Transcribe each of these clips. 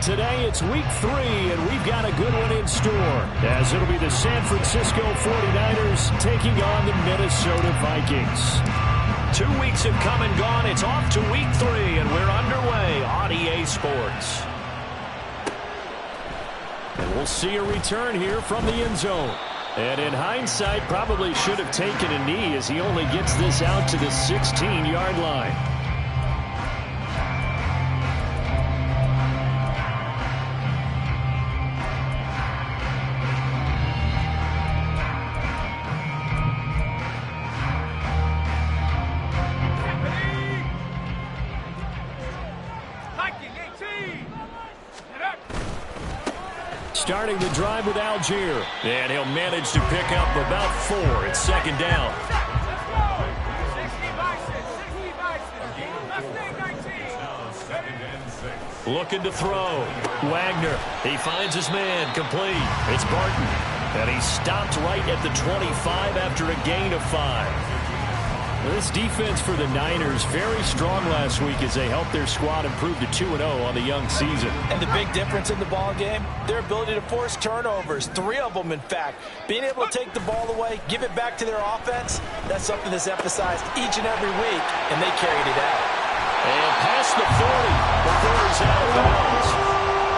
Today it's week 3, and we've got a good one in store, as it'll be the San Francisco 49ers taking on the Minnesota Vikings. 2 weeks have come and gone. It's off to week 3, and we're underway on EA Sports. And we'll see a return here from the end zone. And in hindsight, probably should have taken a knee as he only gets this out to the 16-yard line. Starting the drive with Algier. And he'll manage to pick up about 4. It's second down. Looking to throw. Wagner. He finds his man. Complete. It's Barton. And he's stopped right at the 25 after a gain of 5. This defense for the Niners very strong last week as they helped their squad improve to 2-0 on the young season. And the big difference in the ball game, their ability to force turnovers, 3 of them in fact. Being able to take the ball away, give it back to their offense, that's something that's emphasized each and every week, and they carried it out. And past the 40 before he's out of bounds.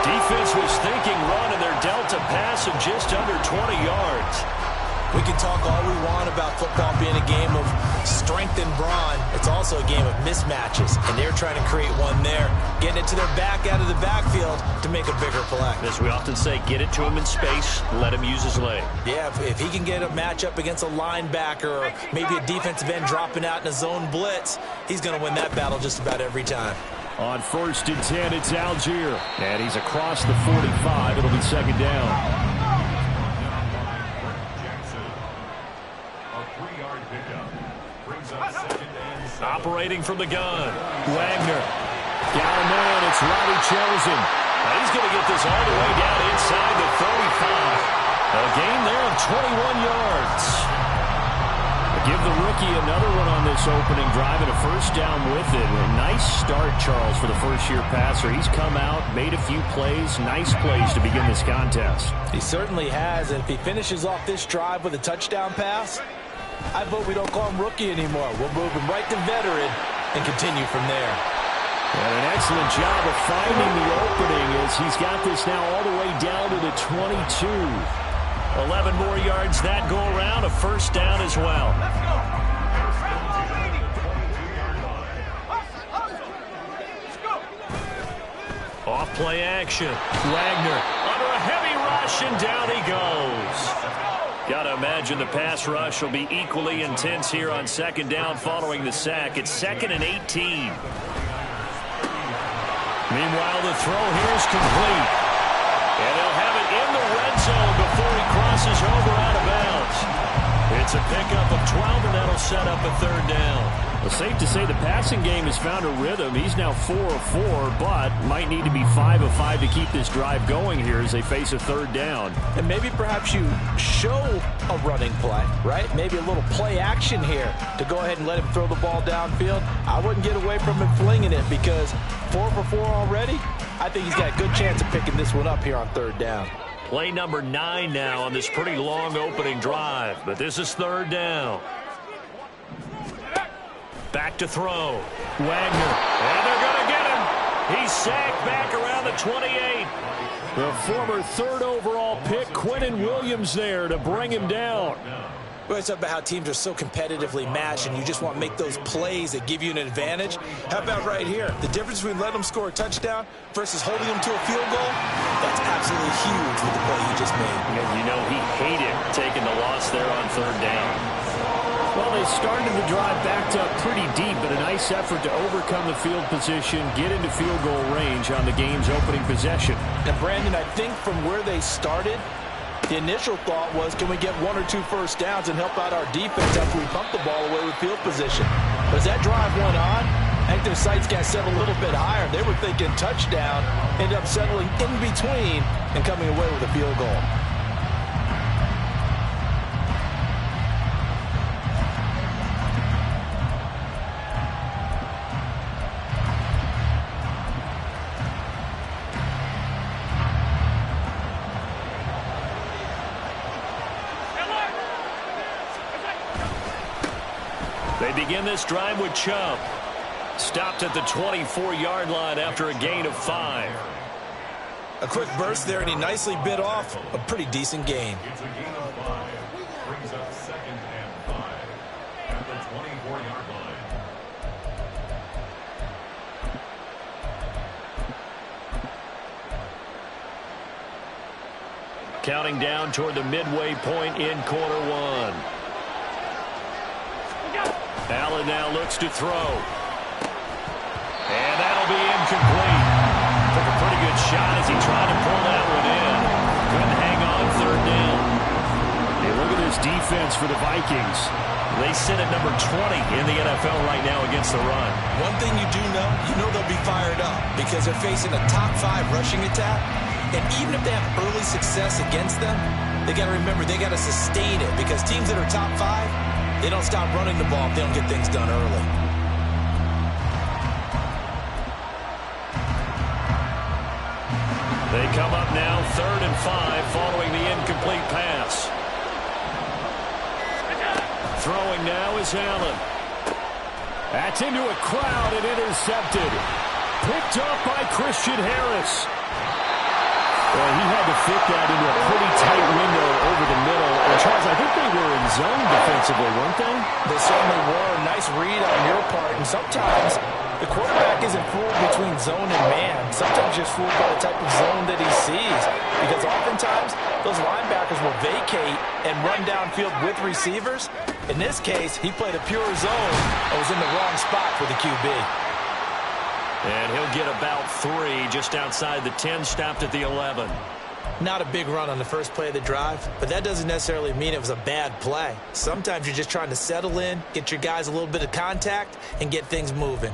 Defense was thinking run, and they're dealt a pass of just under 20 yards. We can talk all we want about football being a game of strength and brawn. It's also a game of mismatches, and they're trying to create one there, getting it to their back out of the backfield to make a bigger play. As we often say, get it to him in space, let him use his leg. Yeah, if he can get a matchup against a linebacker or maybe a defensive end dropping out in a zone blitz, he's going to win that battle just about every time. On 1st and 10, it's Algier, and he's across the 45. It'll be second down. Operating from the gun. Wagner. Down man, it's Robbie Chosen. He's going to get this all the way down inside the 35. A gain there of 21 yards. Give the rookie another one on this opening drive and a first down with it. A nice start, Charles, for the first-year passer. He's come out, made a few plays, nice plays to begin this contest. He certainly has, and if he finishes off this drive with a touchdown pass, I vote we don't call him rookie anymore. We'll move him right to veteran and continue from there. And an excellent job of finding the opening as he's got this now all the way down to the 22. 11 more yards that go around, a first down as well. Off play action. Wagner under a heavy rush, and down he goes. Got to imagine the pass rush will be equally intense here on second down following the sack. It's 2nd and 18. Meanwhile, the throw here is complete. And he'll have it in the red zone before he crosses over out of bounds. It's a pickup of 12, and that'll set up a 3rd down. Well, safe to say the passing game has found a rhythm. He's now 4 of 4, but might need to be 5 of 5 to keep this drive going here as they face a 3rd down. And maybe perhaps you show a running play, right? Maybe a little play action here to go ahead and let him throw the ball downfield. I wouldn't get away from him flinging it because 4 for 4 already. I think he's got a good chance of picking this one up here on 3rd down. Play number 9 now on this pretty long opening drive, but this is 3rd down. Back to throw. Wagner. And they're going to get him. He's sacked back around the 28. The former 3rd overall pick, Quinnen Williams, there to bring him down. We always talk about how teams are so competitively matched and you just want to make those plays that give you an advantage. How about right here? The difference between letting them score a touchdown versus holding them to a field goal, that's absolutely huge with the play you just made. And you know he hated taking the loss there on 3rd down. Well, they started the drive backed up pretty deep, but a nice effort to overcome the field position, get into field goal range on the game's opening possession. And Brandon, I think from where they started, the initial thought was, can we get 1 or 2 first downs and help out our defense after we pump the ball away with field position? But as that drive went on, I think their sights got set a little bit higher. They were thinking touchdown, ended up settling in between and coming away with a field goal. They begin this drive with Chubb. Stopped at the 24-yard line after a gain of 5. A quick burst there, and he nicely bit off a pretty decent gain. It's a gain of 5. Brings up 2nd and 5 at the 24-yard line. Counting down toward the midway point in quarter 1. Allen now looks to throw. And that'll be incomplete. Took a pretty good shot as he tried to pull that one in. Couldn't hang on 3rd down. Hey, look at this defense for the Vikings. They sit at number 20 in the NFL right now against the run. One thing you do know, they'll be fired up because they're facing a top 5 rushing attack. And even if they have early success against them, they got to remember they got to sustain it because teams that are top 5, they don't stop running the ball if they don't get things done early. They come up now 3rd and 5 following the incomplete pass. Throwing now is Allen. That's into a crowd and intercepted. Picked up by Christian Harris. Well, he had to fit that into a pretty tight window over the middle. And Charles, I think they were in zone defensively, weren't they? They certainly were. Nice read on your part. And sometimes the quarterback isn't fooled between zone and man. Sometimes just fooled by the type of zone that he sees. Because oftentimes, those linebackers will vacate and run downfield with receivers. In this case, he played a pure zone and was in the wrong spot for the QB. And he'll get about 3 just outside the 10, stopped at the 11. Not a big run on the first play of the drive, but that doesn't necessarily mean it was a bad play. Sometimes you're just trying to settle in, get your guys a little bit of contact, and get things moving.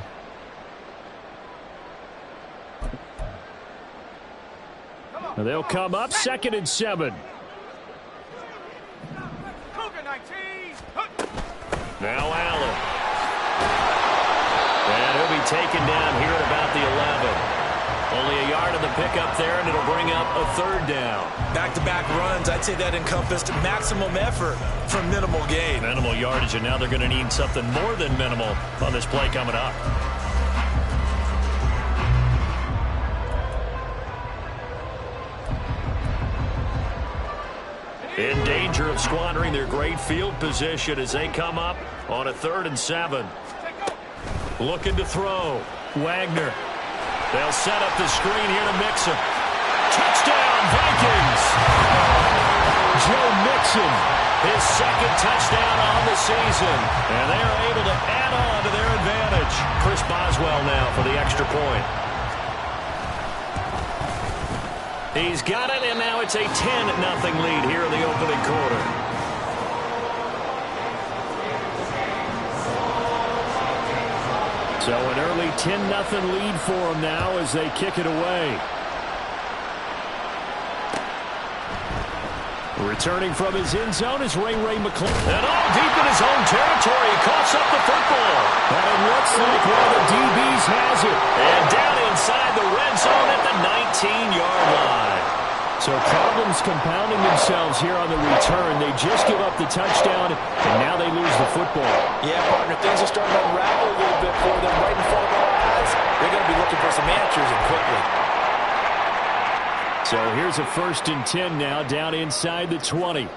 They'll come up 2nd and 7. Now Allen. And he'll be taken down here at about the 11. Only a yard of the pickup there, and it'll bring up a 3rd down. Back-to-back runs, I'd say that encompassed maximum effort for minimal gain. Minimal yardage, and now they're going to need something more than minimal on this play coming up. In danger of squandering their great field position as they come up on a 3rd and 7. Looking to throw. Wagner. They'll set up the screen here to Mixon. Touchdown, Vikings! Joe Mixon, his 2nd touchdown on the season. And they are able to add on to their advantage. Chris Boswell now for the extra point. He's got it, and now it's a 10-0 lead here in the opening quarter. So an early 10-0 lead for them now as they kick it away. Returning from his end zone is Ray McClellan. And all deep in his own territory, he coughs up the football. And it looks like one of the DBs has it. And down inside the red zone at the 19-yard line. So problems compounding themselves here on the return. They just give up the touchdown, and now they lose the football. Yeah, partner, things are starting to unravel a little bit for them right in front of our eyes. They're going to be looking for some answers and quickly. So here's a 1st and 10 now, down inside the 20.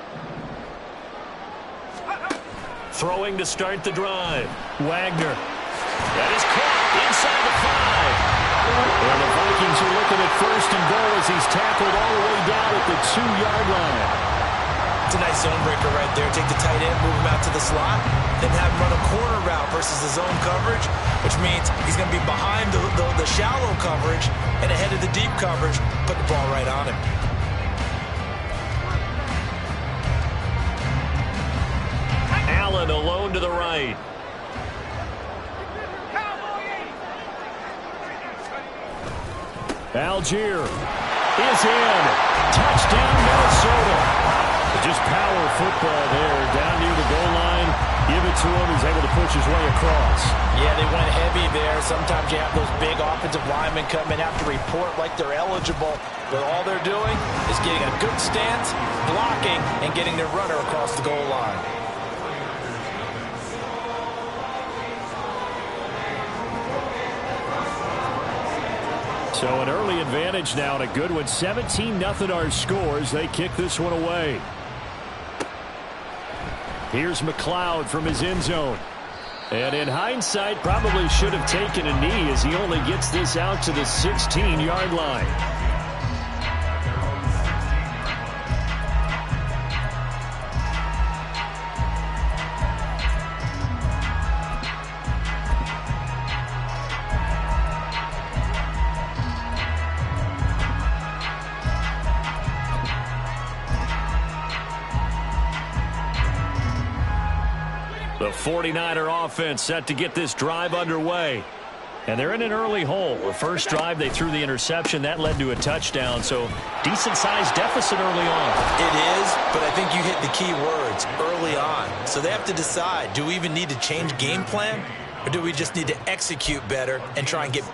Throwing to start the drive. Wagner. That is caught inside the 5. And the Vikings are looking at 1st and goal as he's tackled all the way down at the 2-yard line. It's a nice zone breaker right there. Take the tight end, move him out to the slot, then have him run a corner route versus the zone coverage, which means he's going to be behind the shallow coverage and ahead of the deep coverage. Put the ball right on him. Allen alone to the right. Algier is in. Touchdown, Minnesota. Just power football there. Down near the goal line. Give it to him. He's able to push his way across. Yeah, they went heavy there. Sometimes you have those big offensive linemen come in, have to report like they're eligible. But all they're doing is getting a good stance, blocking, and getting their runner across the goal line. So an early advantage now and a good one. 17-0 our scores. They kick this one away. Here's McLeod from his end zone. And in hindsight, probably should have taken a knee as he only gets this out to the 16-yard line. The 49er offense set to get this drive underway. And they're in an early hole. The first drive, they threw the interception. That led to a touchdown. So decent-sized deficit early on. It is, but I think you hit the key words, early on. So they have to decide, do we even need to change game plan? Or do we just need to execute better and try and get...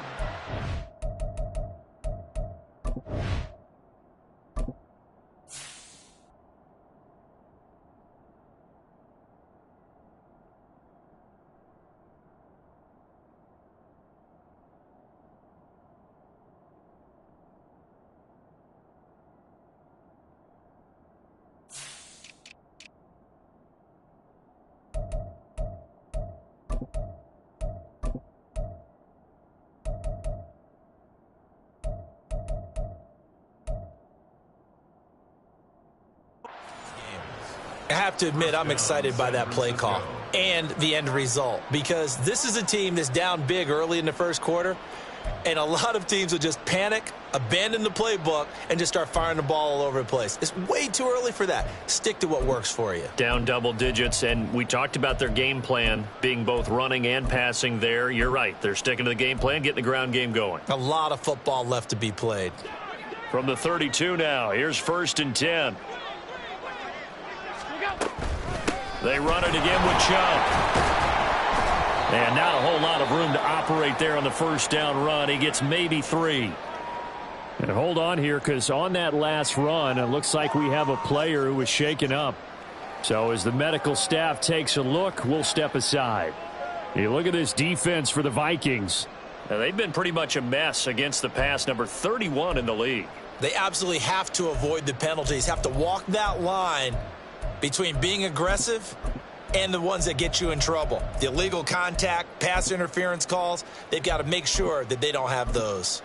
I have to admit, I'm excited by that play call and the end result, because this is a team that's down big early in the first quarter, and a lot of teams will just panic, abandon the playbook, and just start firing the ball all over the place. It's way too early for that. Stick to what works for you. Down double digits, and we talked about their game plan being both running and passing there. You're right. They're sticking to the game plan, getting the ground game going. A lot of football left to be played. From the 32 now, here's 1st and 10. They run it again with Chubb. And not a whole lot of room to operate there on the first down run. He gets maybe 3. And hold on here, because on that last run, it looks like we have a player who was shaken up. So as the medical staff takes a look, we'll step aside. You look at this defense for the Vikings. Now, they've been pretty much a mess against the pass, number 31 in the league. They absolutely have to avoid the penalties, have to walk that line between being aggressive and the ones that get you in trouble. The illegal contact, pass interference calls, they've got to make sure that they don't have those.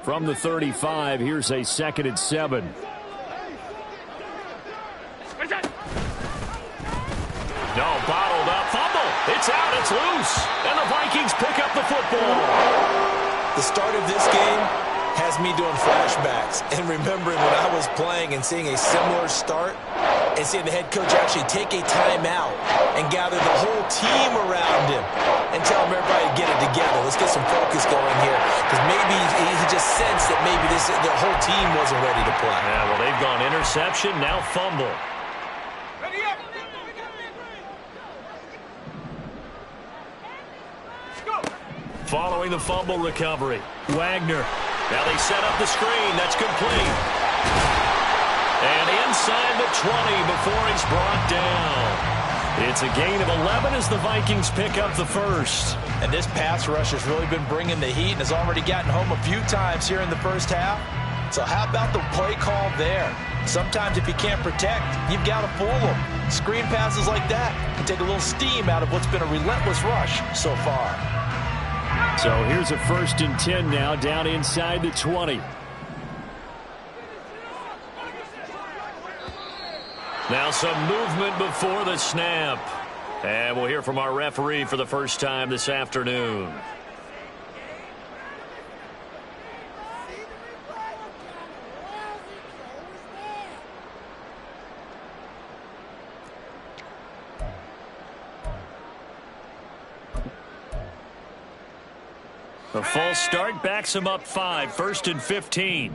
From the 35, here's a 2nd and 7. No, bottled up, fumble. It's out, it's loose. And the Vikings pick up the football. The start of this game has me doing flashbacks and remembering when I was playing and seeing a similar start and seeing the head coach actually take a timeout and gather the whole team around him and tell everybody to get it together. Let's get some focus going here, because maybe he just sensed that maybe the whole team wasn't ready to play. Yeah, well, they've gone interception, now fumble. Following the fumble recovery, Wagner. Now they set up the screen. That's complete. And inside the 20 before he's brought down. It's a gain of 11 as the Vikings pick up the first. And this pass rush has really been bringing the heat and has already gotten home a few times here in the first half. So how about the play call there? Sometimes if you can't protect, you've got to fool them. Screen passes like that can take a little steam out of what's been a relentless rush so far. So here's a 1st and 10 now, down inside the 20. Now some movement before the snap. And we'll hear from our referee for the first time this afternoon. A false start backs him up 5, 1st and 15.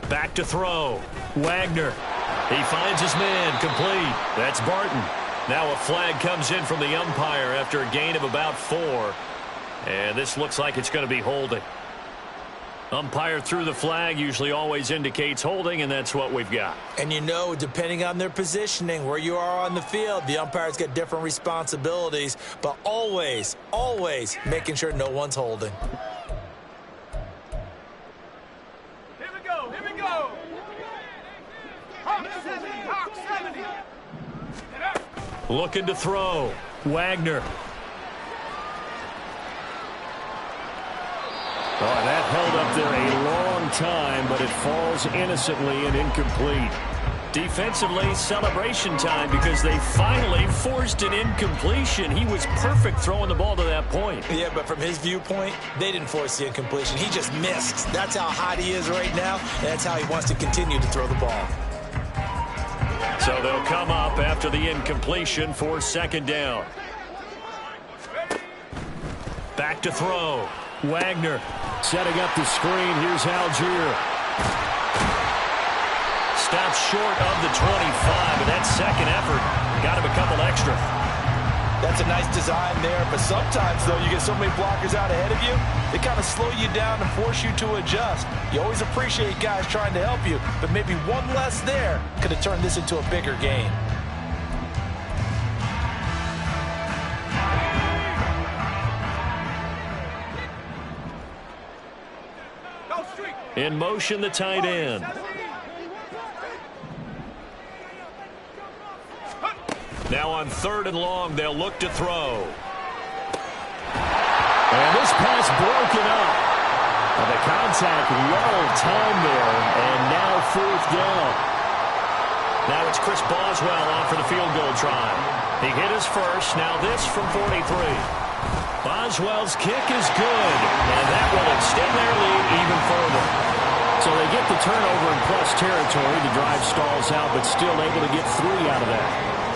Back to throw. Wagner. He finds his man, complete. That's Barton. Now a flag comes in from the umpire after a gain of about 4. And this looks like it's going to be holding. Umpire threw the flag, usually always indicates holding, and that's what we've got. And you know, depending on their positioning, where you are on the field, the umpires get different responsibilities, but always, always making sure no one's holding. Here we go, here we go. Hawk 70, Hawk 70. Looking to throw. Wagner. Oh, that held up there a long time, but it falls innocently and incomplete. Defensively, celebration time because they finally forced an incompletion. He was perfect throwing the ball to that point. Yeah, but from his viewpoint, they didn't force the incompletion. He just missed. That's how hot he is right now, and that's how he wants to continue to throw the ball. So they'll come up after the incompletion for second down. Back to throw. Wagner setting up the screen. Here's Algier. Stops short of the 25, but that second effort got him a couple extra. That's a nice design there, but sometimes, though, you get so many blockers out ahead of you, they kind of slow you down and force you to adjust. You always appreciate guys trying to help you, but maybe one less there could have turned this into a bigger game. In motion, the tight end. Now on 3rd and long, they'll look to throw. And this pass broken up. And the contact well timed there, and now 4th down. Now it's Chris Boswell on for the field goal try. He hit his first, now this from 43. Boswell's kick is good, and that will extend their lead even further. So they get the turnover in plus territory. The drive stalls out, but still able to get 3 out of that.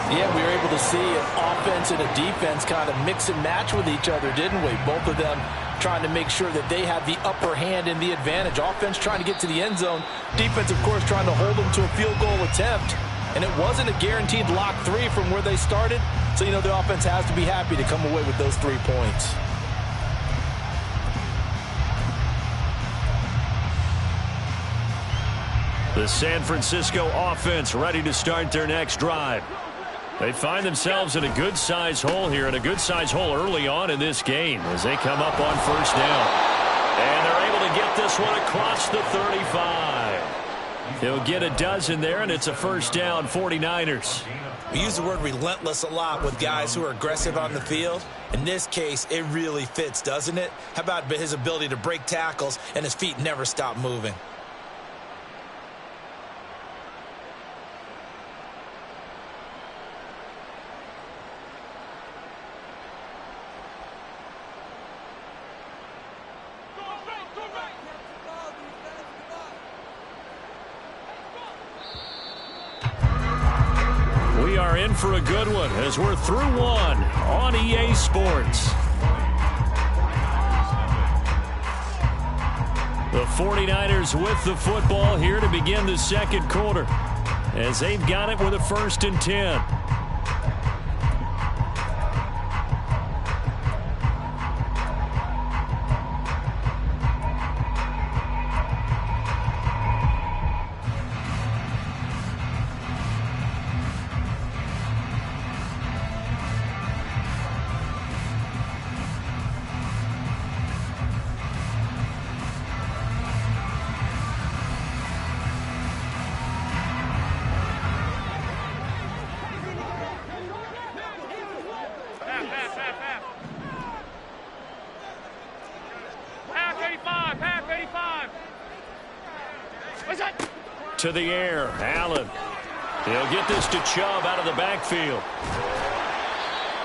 Yeah, we were able to see an offense and a defense kind of mix and match with each other, didn't we? Both of them trying to make sure that they have the upper hand and the advantage. Offense trying to get to the end zone. Defense, of course, trying to hold them to a field goal attempt. And it wasn't a guaranteed lock 3 from where they started. So, you know, the offense has to be happy to come away with those 3 points. The San Francisco offense ready to start their next drive. They find themselves in a good-sized hole here, and a good-sized hole early on in this game as they come up on 1st down. And they're able to get this one across the 35. He'll get a dozen there, and it's a 1st down, 49ers. We use the word relentless a lot with guys who are aggressive on the field. In this case, it really fits, doesn't it? How about his ability to break tackles and his feet never stop moving? For a good one as we're through one on EA Sports. The 49ers with the football here to begin the second quarter as they've got it with a 1st and 10. To the air, Allen. He'll get this to Chubb out of the backfield.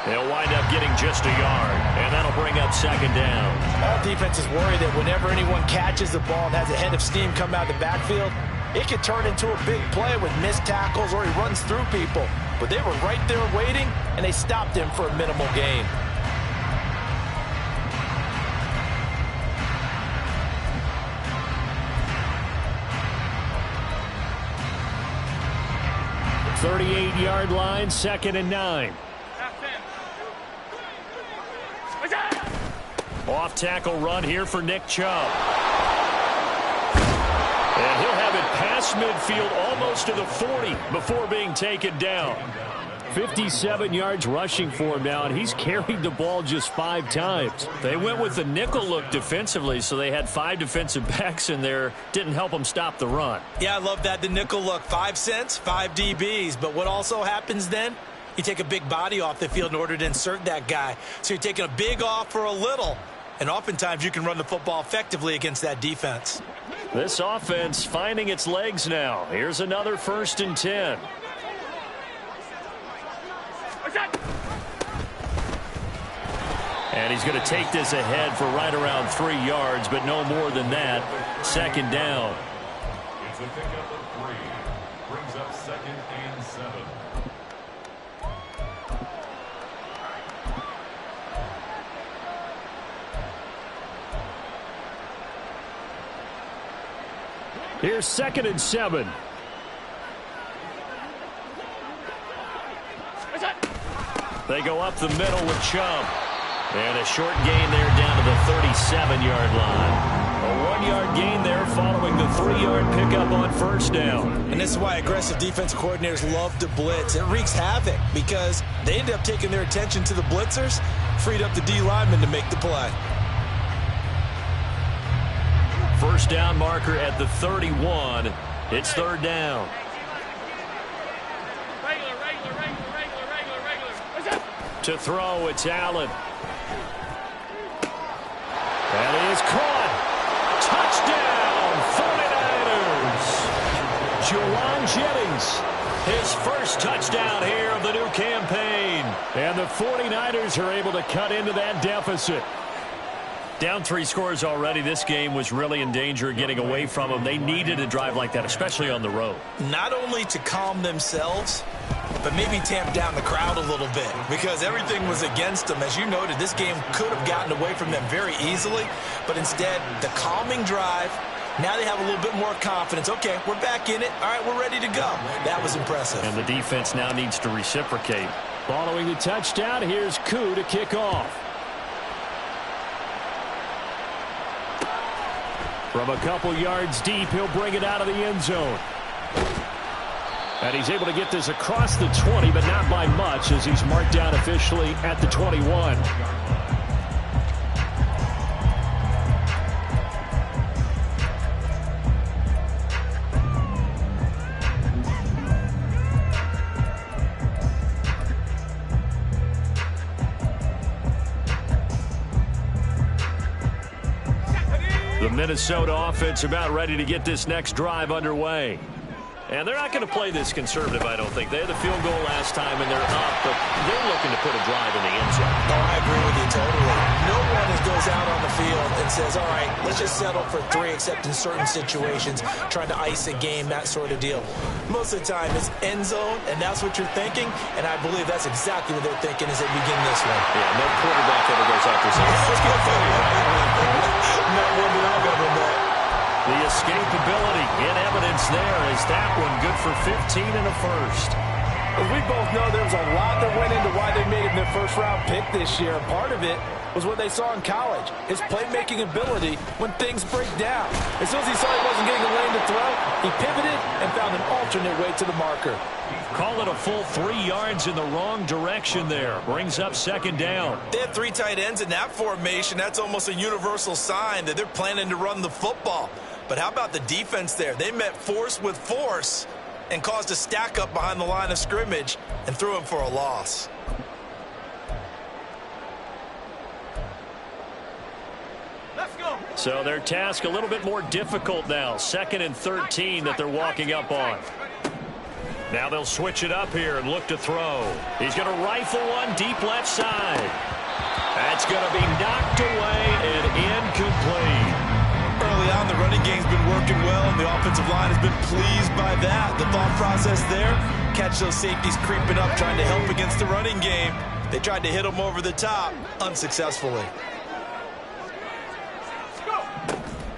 They'll wind up getting just a yard, and that'll bring up 2nd down. All defenses worry that whenever anyone catches the ball and has a head of steam come out of the backfield, it could turn into a big play with missed tackles or he runs through people. But they were right there waiting, and they stopped him for a minimal gain. The 38-yard line, 2nd and 9. Off tackle run here for Nick Chubb. reached midfield almost to the 40 before being taken down. 57 yards rushing for him now, and he's carried the ball just 5 times. They went with the nickel look defensively, so they had 5 defensive backs in there. Didn't help them stop the run. Yeah, I love that. The nickel look, 5 cents, 5 DBs. But what also happens then? You take a big body off the field in order to insert that guy. So you're taking a big off for a little. And oftentimes you can run the football effectively against that defense. This offense finding its legs now. Here's another 1st and 10. And he's going to take this ahead for right around 3 yards, but no more than that. 2nd down. It's a pickup of 3. Brings up 2nd and 7. Here's 2nd and 7. They go up the middle with Chubb. And a short gain there down to the 37-yard line. A 1-yard gain there following the 3-yard pickup on 1st down. And this is why aggressive defensive coordinators love to blitz. It wreaks havoc because they end up taking their attention to the blitzers, freed up the D lineman to make the play. 1st down marker at the 31. It's 3rd down. To throw, it's Allen. That is caught. Touchdown, 49ers. Juwan Jennings, his first touchdown here of the new campaign. And the 49ers are able to cut into that deficit. Down 3 scores already. This game was really in danger of getting away from them. They needed a drive like that, especially on the road. Not only to calm themselves, but maybe tamp down the crowd a little bit because everything was against them. As you noted, this game could have gotten away from them very easily, but instead, the calming drive, now they have a little bit more confidence. Okay, we're back in it. All right, we're ready to go. That was impressive. And the defense now needs to reciprocate. Following the touchdown, here's Koo to kick off. From a couple yards deep, he'll bring it out of the end zone. And he's able to get this across the 20, but not by much as he's marked down officially at the 21. The Minnesota offense about ready to get this next drive underway. And they're not going to play this conservative, I don't think. They had the field goal last time, and they're up, but they're looking to put a drive in the end zone. Oh, I agree with you totally. No one goes out on the field and says, all right, let's just settle for 3, except in certain situations, trying to ice a game, that sort of deal. Most of the time, it's end zone, and that's what you're thinking, and I believe that's exactly what they're thinking as they begin this one. Yeah, no quarterback ever goes out there saying, let's go for it. Not one that I've ever met. The escapability in evidence there is that one good for 15 and a first. As we both know, there was a lot that went into why they made him their first-round pick this year. Part of it was what they saw in college, his playmaking ability when things break down. As soon as he saw he wasn't getting a lane to throw, he pivoted and found an alternate way to the marker. Call it a full 3 yards in the wrong direction there. Brings up 2nd down. They had 3 tight ends in that formation. That's almost a universal sign that they're planning to run the football. But how about the defense there? They met force with force and caused a stack up behind the line of scrimmage and threw him for a loss. Let's go. So their task a little bit more difficult now. 2nd and 13 that they're walking up on. Now they'll switch it up here and look to throw. He's going to rifle one deep left side. That's going to be knocked away and incomplete. Early on, the running game's been working well, and the offensive line has been pleased by that. The thought process there, catch those safeties creeping up, trying to help against the running game. They tried to hit them over the top, unsuccessfully.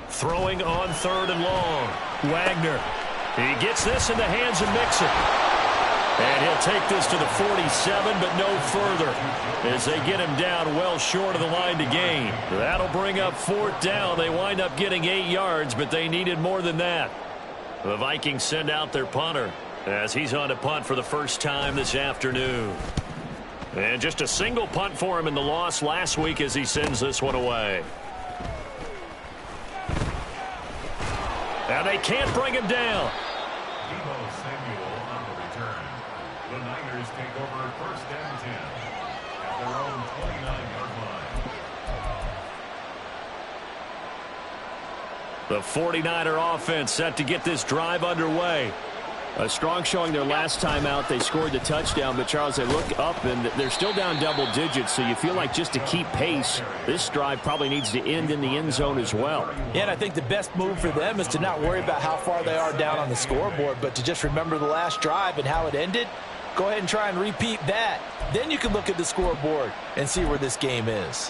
Throwing on 3rd and long. Wagner. He gets this in the hands of Mixon. And he'll take this to the 47, but no further as they get him down well short of the line to gain. That'll bring up 4th down. They wind up getting 8 yards, but they needed more than that. The Vikings send out their punter as he's on to punt for the first time this afternoon. And just a single punt for him in the loss last week as he sends this one away. And they can't bring him down. On the return. The Niners take over first and 10 at their own 29-yard line. The 49er offense set to get this drive underway. A strong showing their last time out. They scored the touchdown, but Charles, they look up and they're still down double digits, so you feel like just to keep pace, this drive probably needs to end in the end zone as well. Yeah, and I think the best move for them is to not worry about how far they are down on the scoreboard, but to just remember the last drive and how it ended. Go ahead and try and repeat that. Then you can look at the scoreboard and see where this game is.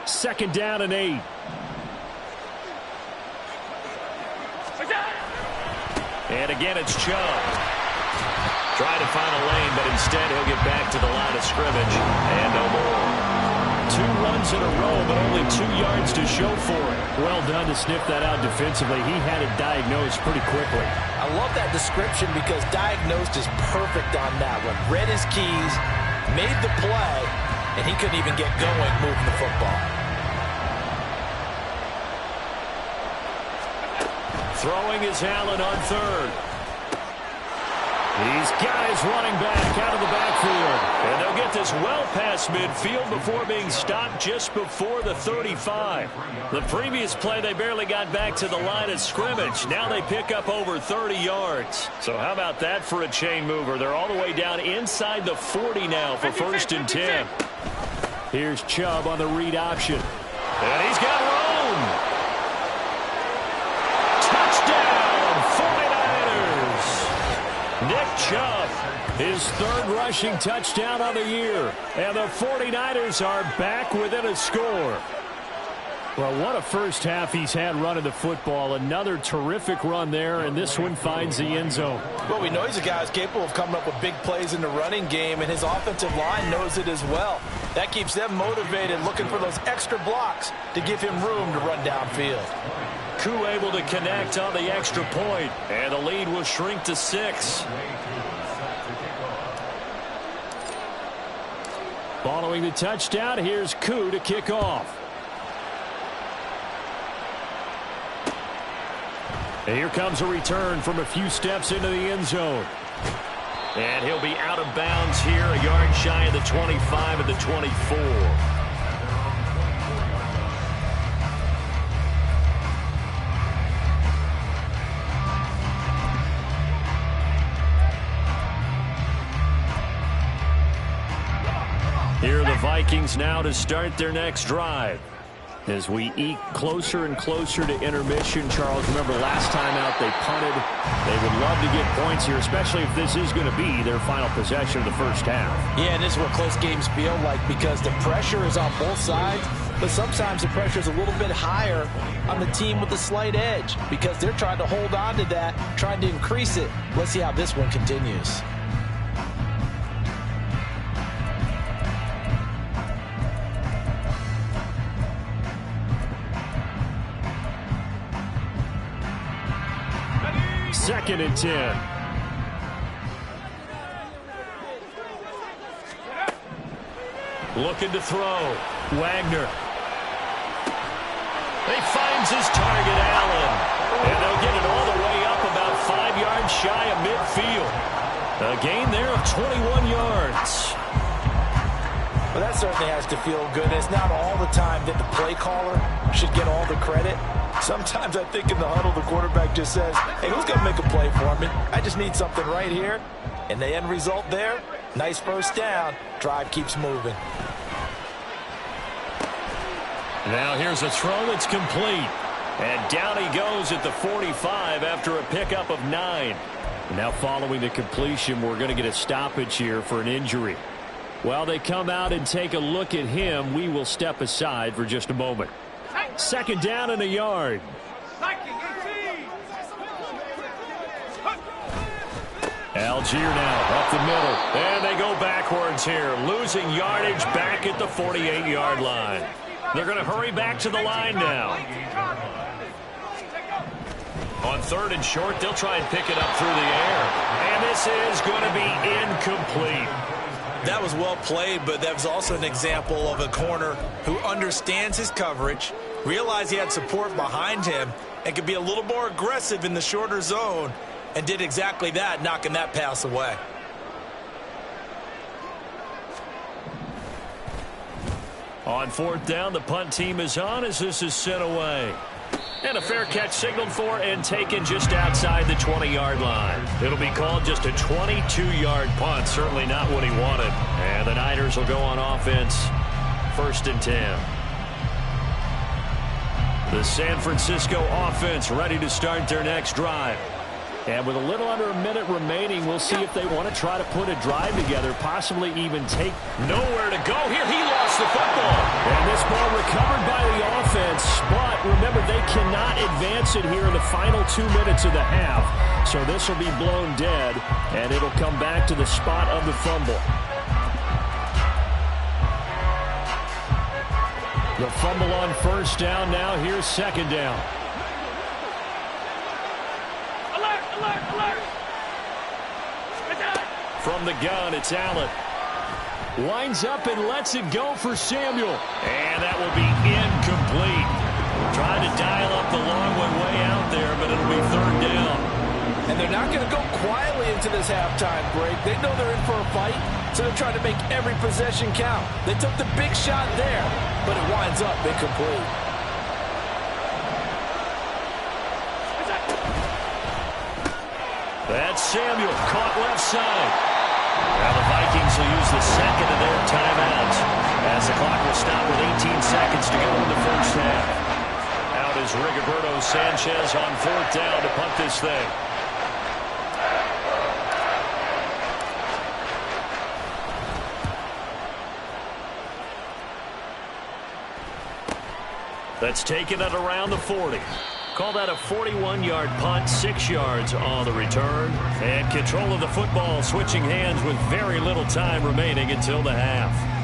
Second down and 8. And again, it's Chubb. Trying to find a lane, but instead he'll get back to the line of scrimmage. And no more. 2 runs in a row, but only 2 yards to show for it. Well done to sniff that out defensively. He had it diagnosed pretty quickly. I love that description because diagnosed is perfect on that one. Read his keys, made the play, and he couldn't even get going moving the football. Throwing is Allen on third. He's got his running back out of the backfield. And they'll get this well past midfield before being stopped just before the 35. The previous play, they barely got back to the line of scrimmage. Now they pick up over 30 yards. So how about that for a chain mover? They're all the way down inside the 40 now for first and 10. Here's Chubb on the read option. And he's got room. Touchdown, 49ers. Nick Chubb, his third rushing touchdown on the year. And the 49ers are back within a score. Well, what a first half he's had running the football. Another terrific run there, and this one finds the end zone. Well, we know he's a guy who's capable of coming up with big plays in the running game, and his offensive line knows it as well. That keeps them motivated, looking for those extra blocks to give him room to run downfield. Koo able to connect on the extra point, and the lead will shrink to 6. Following the touchdown, here's Koo to kick off. And here comes a return from a few steps into the end zone. And he'll be out of bounds here, a yard shy of the 25 at the 24. Here are the Vikings now to start their next drive. As we eke closer and closer to intermission, Charles, remember last time out they punted. They would love to get points here, especially if this is going to be their final possession of the first half. Yeah, and this is what close games feel like because the pressure is on both sides, but sometimes the pressure is a little bit higher on the team with the slight edge because they're trying to hold on to that, trying to increase it. Let's see how this one continues. Second and 10. Looking to throw. Wagner. He finds his target, Allen. And they'll get it all the way up about 5 yards shy of midfield. A gain there of 21 yards. Well, that certainly has to feel good. It's not all the time that the play caller should get all the credit. Sometimes I think in the huddle, the quarterback just says, hey, who's going to make a play for me? I just need something right here. And the end result there, nice first down. Drive keeps moving. Now here's a throw that's complete. And down he goes at the 45 after a pickup of 9. Now following the completion, we're going to get a stoppage here for an injury. While they come out and take a look at him, we will step aside for just a moment. Second down and a yard. Algier now up the middle. And they go backwards here, losing yardage back at the 48-yard line. They're going to hurry back to the line now. On 3rd and short, they'll try and pick it up through the air. And this is going to be incomplete. That was well played, but that was also an example of a corner who understands his coverage, realized he had support behind him, and could be a little more aggressive in the shorter zone, and did exactly that, knocking that pass away. On 4th down, the punt team is on as this is sent away. And a fair catch signaled for and taken just outside the 20-yard line. It'll be called just a 22-yard punt. Certainly not what he wanted. And the Niners will go on offense. 1st and 10. The San Francisco offense ready to start their next drive. And with a little under a minute remaining, we'll see if they want to try to put a drive together, possibly even take nowhere to go. Here, he lost the football. And this ball recovered by the offense, but remember, they cannot advance it here in the final 2 minutes of the half. So this will be blown dead, and it'll come back to the spot of the fumble. The fumble on 1st down now. Here's 2nd down. From the gun, it's Allen. Winds up and lets it go for Samuel. And that will be incomplete. Trying to dial up the long one way out there, but it'll be 3rd down. And they're not going to go quietly into this halftime break. They know they're in for a fight, so they're trying to make every possession count. They took the big shot there, but it winds up incomplete. That's Samuel, caught left side. Now the Vikings will use the 2nd of their timeouts as the clock will stop with 18 seconds to go in the 1st half. Out is Rigoberto Sanchez on 4th down to punt this thing. That's taken at around the 40. Call that a 41-yard punt, 6 yards on the return. And control of the football switching hands with very little time remaining until the half.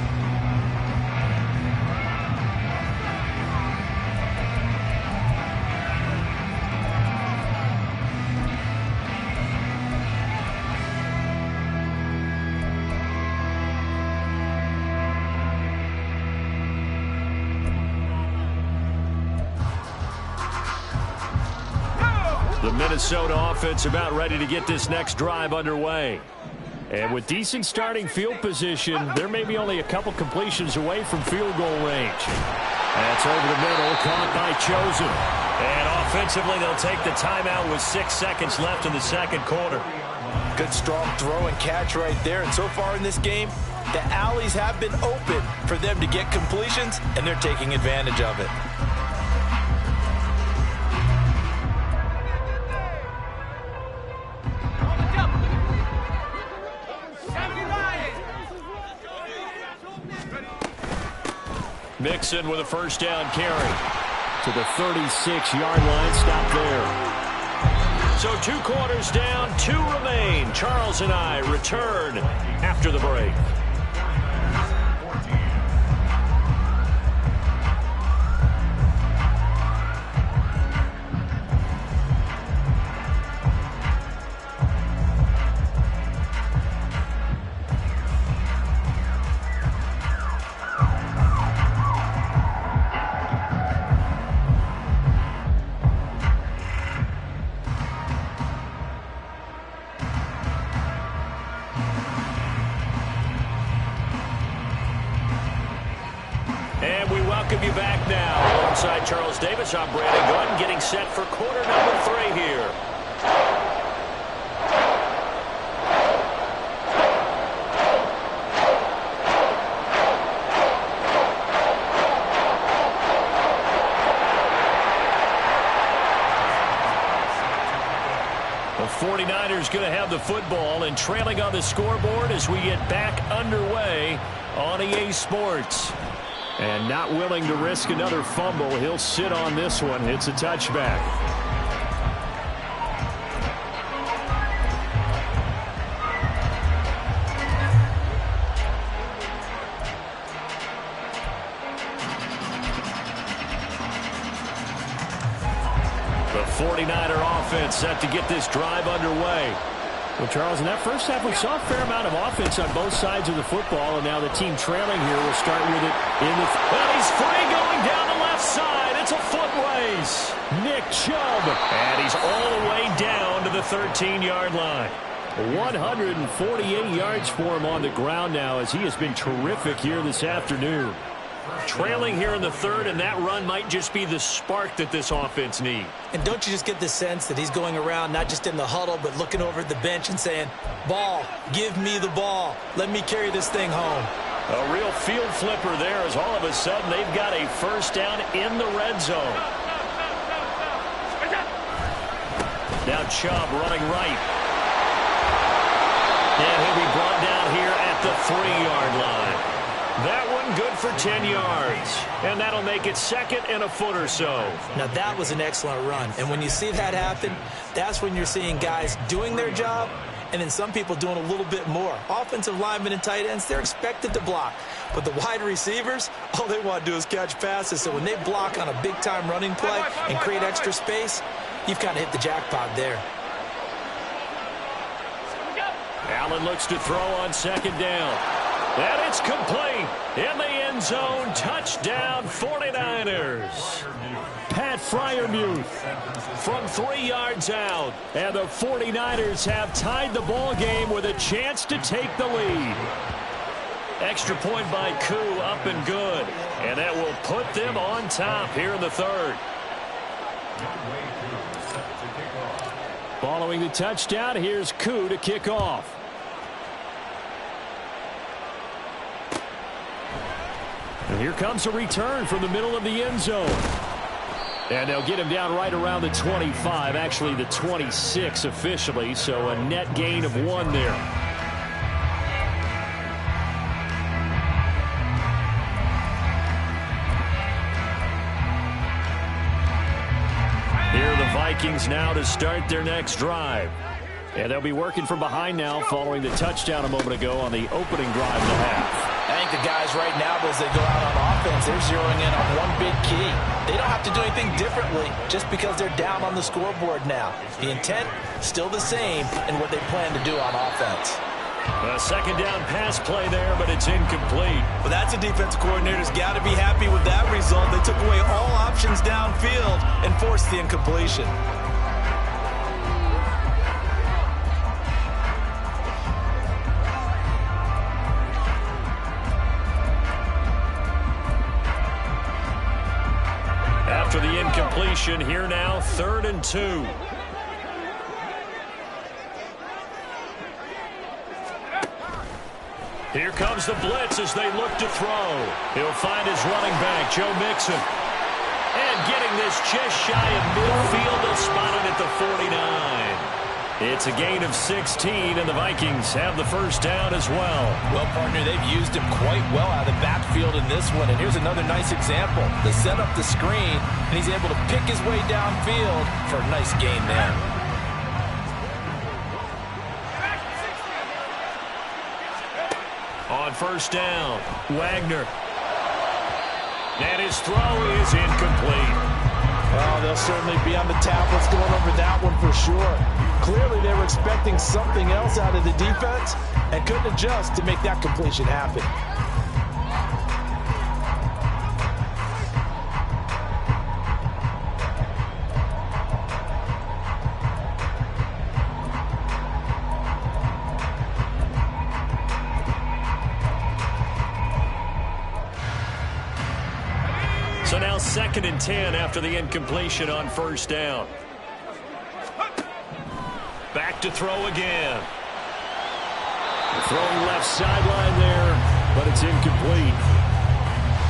The Minnesota offense about ready to get this next drive underway. And with decent starting field position, there may be only a couple completions away from field goal range. That's over the middle, caught by Chosen. And offensively, they'll take the timeout with 6 seconds left in the 2nd quarter. Good strong throw and catch right there. And so far in this game, the alleys have been open for them to get completions, and they're taking advantage of it. Mixon with a 1st down carry to the 36-yard line. Stop there. So 2 quarters down, 2 remain. Charles and I return after the break. Welcome you back now. Alongside Charles Davis, I'm Brandon Gunn, getting set for quarter number 3 here. The 49ers going to have the football and trailing on the scoreboard as we get back underway on EA Sports. And not willing to risk another fumble. He'll sit on this one. It's a touchback. The 49er offense set to get this drive underway. Well, Charles, in that first half, we saw a fair amount of offense on both sides of the football, and now the team trailing here will start with it in the... Well, he's free going down the left side. It's a foot race. Nick Chubb. And he's all the way down to the 13-yard line. 148 yards for him on the ground now, as he has been terrific here this afternoon. Trailing here in the third, and that run might just be the spark that this offense needs. And don't you just get the sense that he's going around not just in the huddle, but looking over at the bench and saying, ball, give me the ball. Let me carry this thing home. A real field flipper there, as all of a sudden they've got a first down in the red zone. Now Chubb running right. And he'll be brought down here at the 3-yard line. That one good for 10 yards. And that'll make it second and a foot or so. Now that was an excellent run. And when you see that happen, that's when you're seeing guys doing their job and then some people doing a little bit more. Offensive linemen and tight ends, they're expected to block. But the wide receivers, all they want to do is catch passes. So when they block on a big-time running play and create extra space, you've kind of hit the jackpot there. Allen looks to throw on second down. And it's complete. In the end zone, touchdown 49ers. Pat Freiermuth From 3 yards out. and the 49ers have tied the ball game with a chance to take the lead. Extra point by Koo, up and good. And that will put them on top here in the third. Following the touchdown, here's Koo to kick off. And here comes a return from the middle of the end zone. And they'll get him down right around the 25, actually the 26 officially, so a net gain of 1 there. Here are the Vikings now to start their next drive. And they'll be working from behind now following the touchdown a moment ago on the opening drive of the half. I think the guys right now, as they go out on offense, they're zeroing in on one big key. They don't have to do anything differently just because they're down on the scoreboard now. The intent, still the same in what they plan to do on offense. A second down pass play there, but it's incomplete. Well, that's a defensive coordinator's got to be happy with that result. They took away all options downfield and forced the incompletion. After the incompletion, here now, 3rd and 2. Here comes the blitz as they look to throw. He'll find his running back, Joe Mixon. And getting this just shy of midfield, they'll spot it at the 49. It's a gain of 16, and the Vikings have the first down as well. Well, partner, they've used him quite well out of the backfield in this one. And here's another nice example. They set up the screen, and he's able to pick his way downfield for a nice gain there. On first down, Wagner. And his throw is incomplete. Well, they'll certainly be on the tablets going over that one for sure. Clearly, they were expecting something else out of the defense and couldn't adjust to make that completion happen. So now 2nd and 10 after the incompletion on first down. Back to throw again. Throwing left sideline there, but it's incomplete.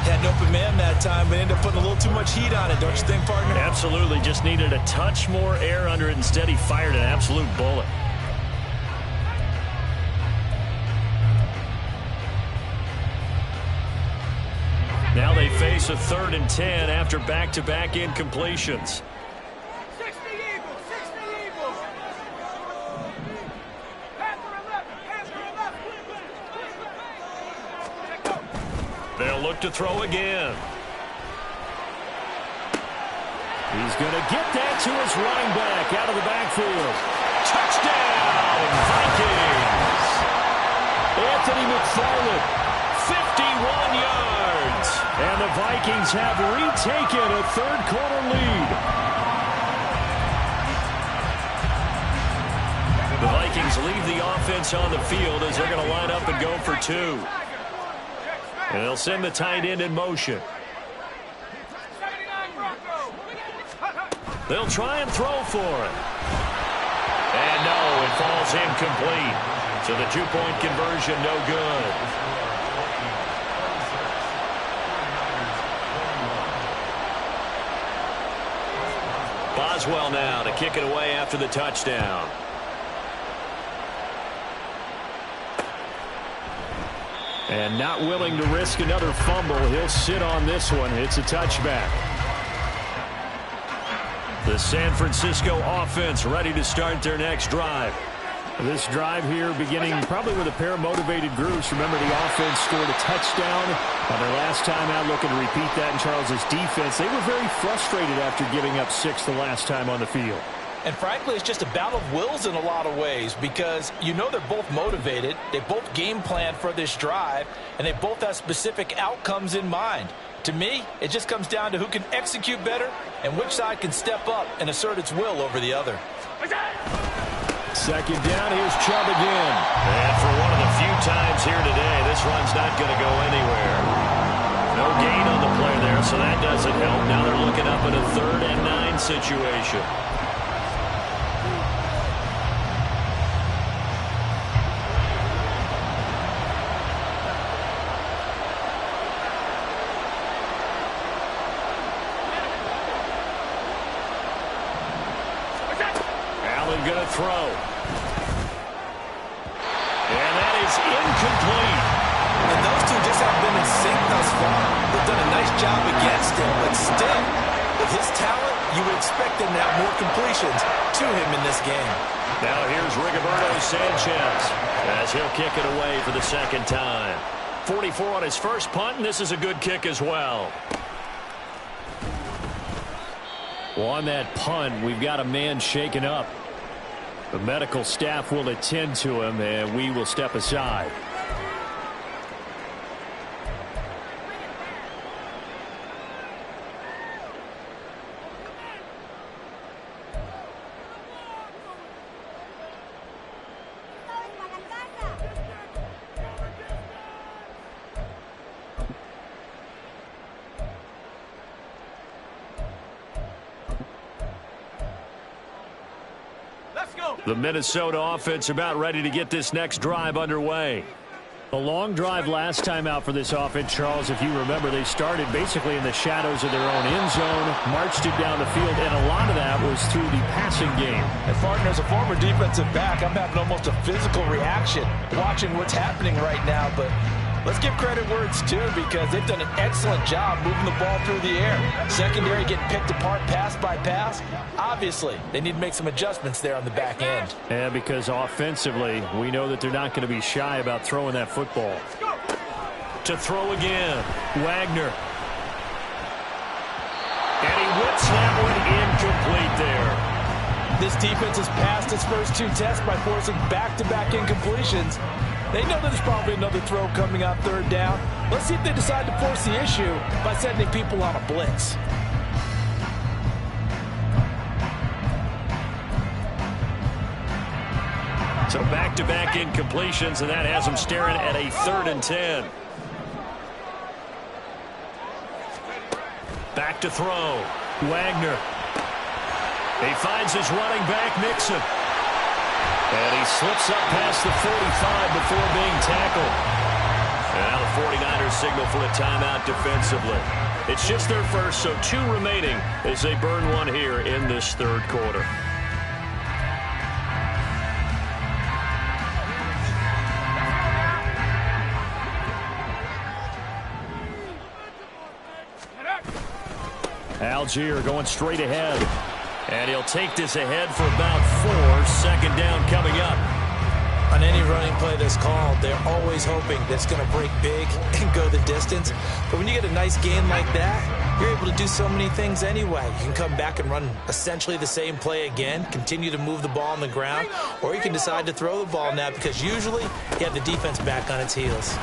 Had an open man that time, but ended up putting a little too much heat on it, don't you think, partner? Absolutely. Just needed a touch more air under it. Instead, he fired an absolute bullet. Now they face a 3rd and 10 after back-to-back incompletions. They'll look to throw again. He's going to get that to his running back out of the backfield. Touchdown, Vikings! Anthony McFarland, 51 yards. And the Vikings have retaken a third-quarter lead. The Vikings leave the offense on the field as they're going to line up and go for two. And they'll send the tight end in motion. They'll try and throw for it. And no, it falls incomplete. So the two-point conversion, no good. Boswell now to kick it away after the touchdown. And not willing to risk another fumble. He'll sit on this one. It's a touchback. The San Francisco offense ready to start their next drive. This drive here beginning probably with a pair of motivated groups. Remember, the offense scored a touchdown on their last time out, looking to repeat that in Charles's defense. They were very frustrated after giving up 6 the last time on the field. And frankly, it's just a battle of wills in a lot of ways because you know they're both motivated. They both game plan for this drive, and they both have specific outcomes in mind. To me, it just comes down to who can execute better and which side can step up and assert its will over the other. Second down, here's Chubb again. And for one of the few times here today, this run's not going to go anywhere. No gain on the play there, so that doesn't help. Now they're looking up at a 3rd and 9 situation. Going to throw. And that is incomplete. And those two just haven't been in sync thus far. They've done a nice job against him, but still, with his talent, you would expect them to have more completions to him in this game. Now here's Rigoberto Sanchez as he'll kick it away for the second time. 44 on his first punt, and this is a good kick as well. Well, on that punt, we've got a man shaken up. The medical staff will attend to him, and we will step aside. The Minnesota offense about ready to get this next drive underway. A long drive last time out for this offense, Charles. If you remember, they started basically in the shadows of their own end zone, marched it down the field, and a lot of that was through the passing game. And partner, as a former defensive back, I'm having almost a physical reaction watching what's happening right now, but let's give credit where it's due because they've done an excellent job moving the ball through the air. Secondary getting picked apart pass by pass. Obviously, they need to make some adjustments there on the back end. Yeah, because offensively, we know that they're not going to be shy about throwing that football. To throw again, Wagner. And he whips that one incomplete there. This defense has passed its first 2 tests by forcing back-to-back incompletions. They know there's probably another throw coming on 3rd down. Let's see if they decide to force the issue by sending people on a blitz. So back-to-back incompletions, and that has them staring at a 3rd and 10. Back to throw. Wagner. He finds his running back, Mixon. And he slips up past the 45 before being tackled. And now the 49ers signal for a timeout defensively. It's just their first, so 2 remaining as they burn one here in this 3rd quarter. Algier going straight ahead. And he'll take this ahead for about 4. 2nd down coming up. On any running play that's called, they're always hoping that it's going to break big and go the distance. But when you get a nice gain like that, you're able to do so many things anyway. You can come back and run essentially the same play again, continue to move the ball on the ground, or you can decide to throw the ball now because usually you have the defense back on its heels.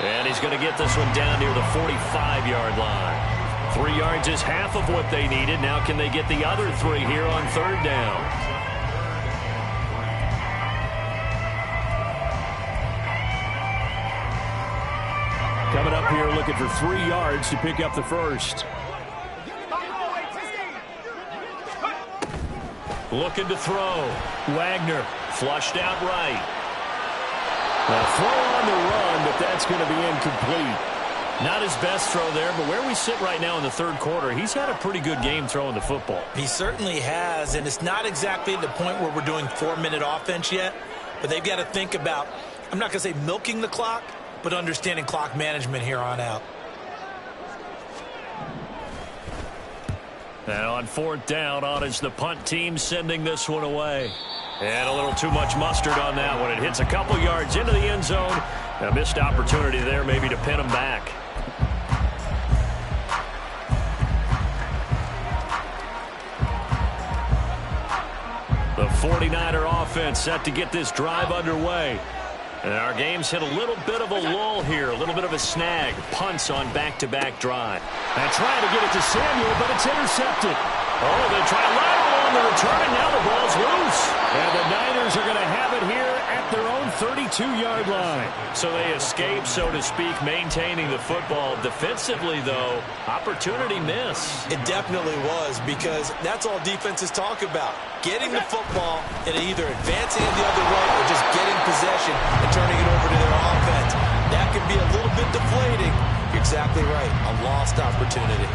And he's going to get this one down near the 45-yard line. 3 yards is half of what they needed. Now can they get the other 3 here on 3rd down? Coming up here looking for 3 yards to pick up the first. Looking to throw. Wagner flushed out right. A throw on the run, but that's going to be incomplete. Not his best throw there, but where we sit right now in the 3rd quarter, he's had a pretty good game throwing the football. He certainly has, and it's not exactly the point where we're doing 4-minute offense yet, but they've got to think about, I'm not going to say milking the clock, but understanding clock management here on out. And on 4th down, on is the punt team sending this one away. And a little too much mustard on that one. It hits a couple yards into the end zone. A missed opportunity there maybe to pin them back. The 49er offense set to get this drive underway. And our game's hit a little bit of a lull here, a little bit of a snag. Punts on back-to-back drive. And trying to get it to Samuel, but it's intercepted. Oh, they try to lateral on the return, and now the ball's loose. And the Niners are going to have it here at their own 32-yard line. So they escape, so to speak, maintaining the football. Defensively, though, opportunity miss. It definitely was, because that's all defenses talk about. Getting the football and either advancing it the other way or just getting possession and turning it over to their offense. That can be a little bit deflating. You're exactly right. A lost opportunity.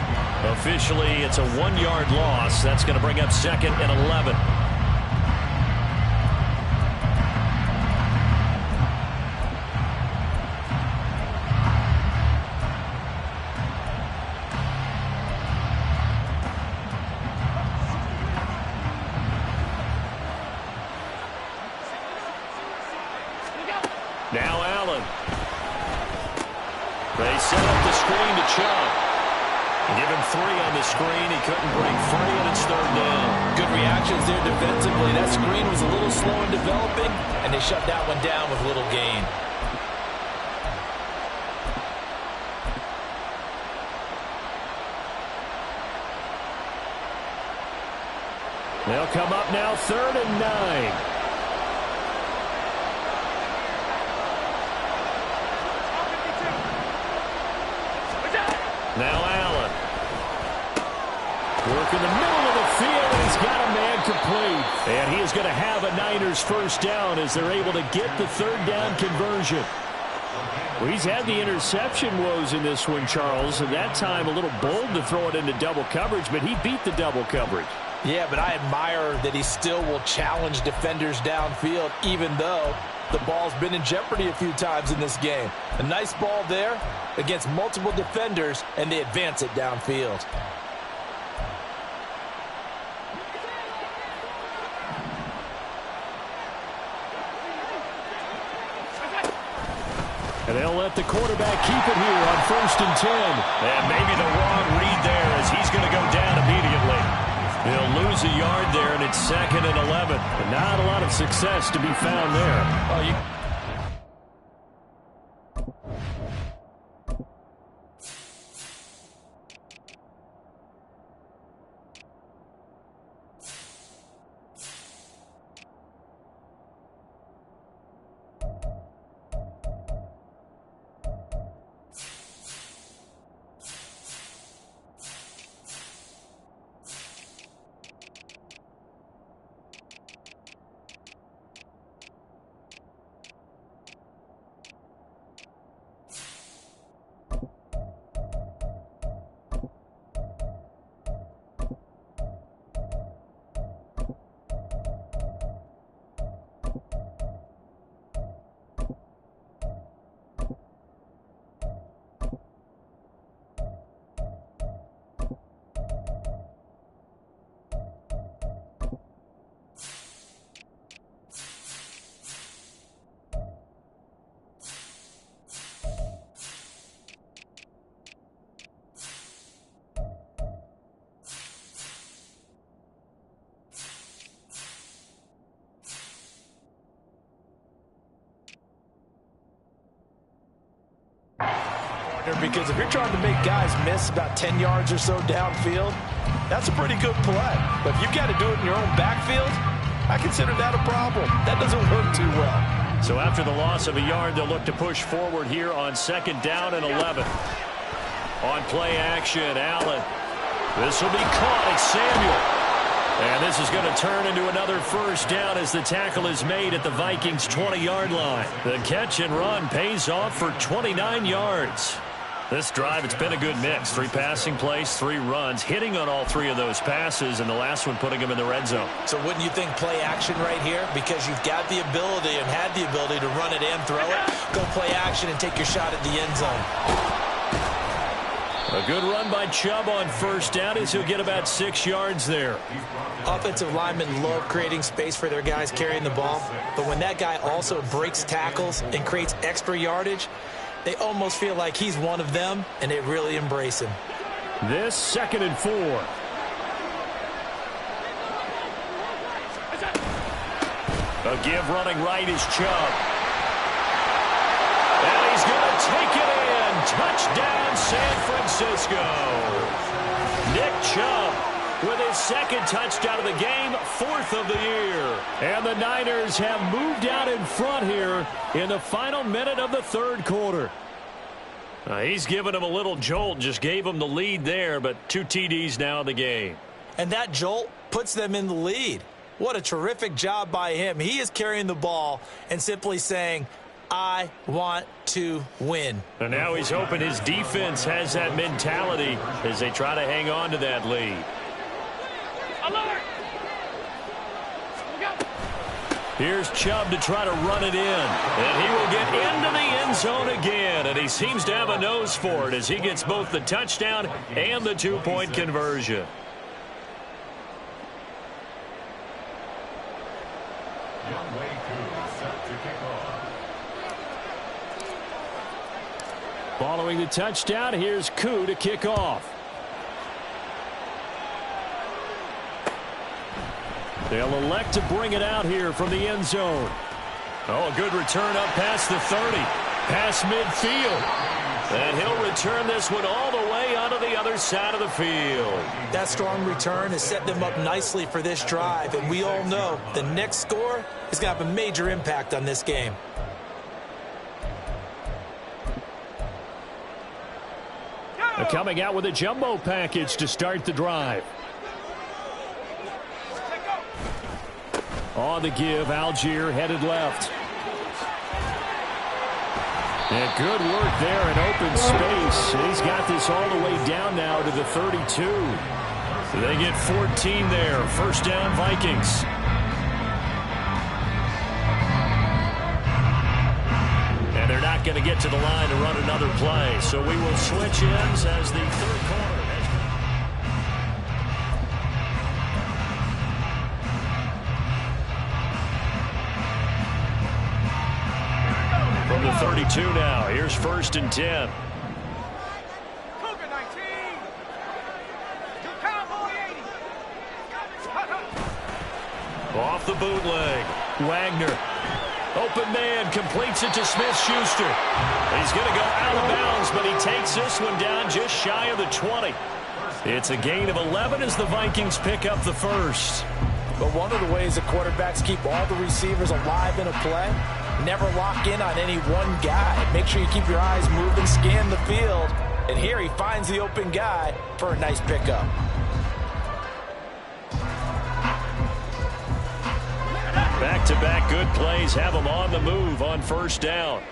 Officially, it's a 1-yard loss. That's going to bring up 2nd and 11. Now Allen. They set up the screen to Chubb. Give him 3 on the screen. He couldn't break free, and it's 3rd down. Good reactions there defensively. That screen was a little slow in developing, and they shut that one down with little gain. They'll come up now 3rd and 9. Now Allen. Work in the middle of the field, and he's got a man complete. And he is going to have a Niners first down as they're able to get the 3rd down conversion. Well, he's had the interception woes in this one, Charles, and that time a little bold to throw it into double coverage, but he beat the double coverage. Yeah, but I admire that he still will challenge defenders downfield, even though the ball's been in jeopardy a few times in this game. A nice ball there against multiple defenders, and they advance it downfield. And they'll let the quarterback keep it here on 1st and 10. And maybe the wrong read there as he's going to go down immediately. He'll lose a yard there, and it's 2nd and 11. But not a lot of success to be found there. Oh, Because if you're trying to make guys miss about 10 yards or so downfield, that's a pretty good play. But if you've got to do it in your own backfield, I consider that a problem. That doesn't work too well. So after the loss of a yard, they'll look to push forward here on 2nd down and 11. On play action, Allen. This will be caught. It's Samuel. And this is going to turn into another first down as the tackle is made at the Vikings' 20-yard line. The catch and run pays off for 29 yards. This drive, it's been a good mix. 3 passing plays, 3 runs, hitting on all 3 of those passes, and the last one putting them in the red zone. So wouldn't you think play action right here? Because you've got the ability and had the ability to run it and throw it. Go play action and take your shot at the end zone. A good run by Chubb on first down as he'll get about 6 yards there. Offensive linemen love creating space for their guys carrying the ball, but when that guy also breaks tackles and creates extra yardage, they almost feel like he's one of them, and they really embrace him. This 2nd and 4. A give running right is Chubb. And he's going to take it in. Touchdown, San Francisco. Nick Chubb with his 2nd touchdown of the game, 4th of the year. And the Niners have moved out in front here in the final minute of the 3rd quarter. He's given him a little jolt, just gave him the lead there, but 2 TDs now in the game. And that jolt puts them in the lead. What a terrific job by him. He is carrying the ball and simply saying, I want to win. And now he's hoping his defense has that mentality as they try to hang on to that lead. Here's Chubb to try to run it in. And he will get into the end zone again. And he seems to have a nose for it as he gets both the touchdown and the 2-point conversion. Following the touchdown, here's Koo to kick off. They'll elect to bring it out here from the end zone. Oh, a good return up past the 30. Past midfield. And he'll return this one all the way onto the other side of the field. That strong return has set them up nicely for this drive. And we all know the next score is going to have a major impact on this game. They're coming out with a jumbo package to start the drive. On the give, Algier headed left. And good work there in open space. He's got this all the way down now to the 32. They get 14 there. First down, Vikings. And they're not going to get to the line to run another play. So we will switch ends as the 3rd quarter. From the 32 now, here's 1st and 10. Cougar 19. Cowboy 80. Off the bootleg. Wagner. Open man, completes it to Smith-Schuster. He's going to go out of bounds, but he takes this one down just shy of the 20. It's a gain of 11 as the Vikings pick up the first. But one of the ways the quarterbacks keep all the receivers alive in a play, never lock in on any one guy. Make sure you keep your eyes moving, scan the field. And here he finds the open guy for a nice pickup. Back-to-back good plays have him on the move on first down.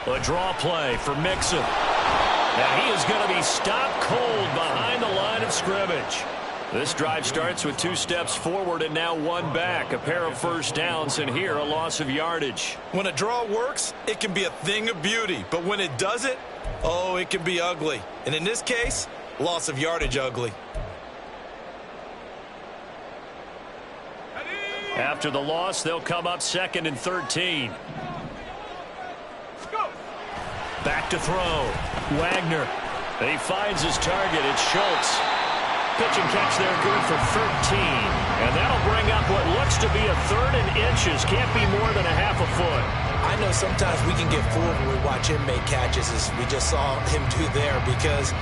A draw play for Mixon. Now he is going to be stopped cold behind the line of scrimmage. This drive starts with 2 steps forward and now 1 back. A pair of first downs, and here a loss of yardage. When a draw works, it can be a thing of beauty. But when it doesn't, oh, it can be ugly. And in this case, loss of yardage ugly. After the loss, they'll come up 2nd and 13. Back to throw. Wagner. He finds his target. It's Schultz. Pitch and catch there, good for 13. And that'll bring up what looks to be a third and inches. Can't be more than a half a foot. I know sometimes we can get fooled when we watch him make catches, as we just saw him do there, because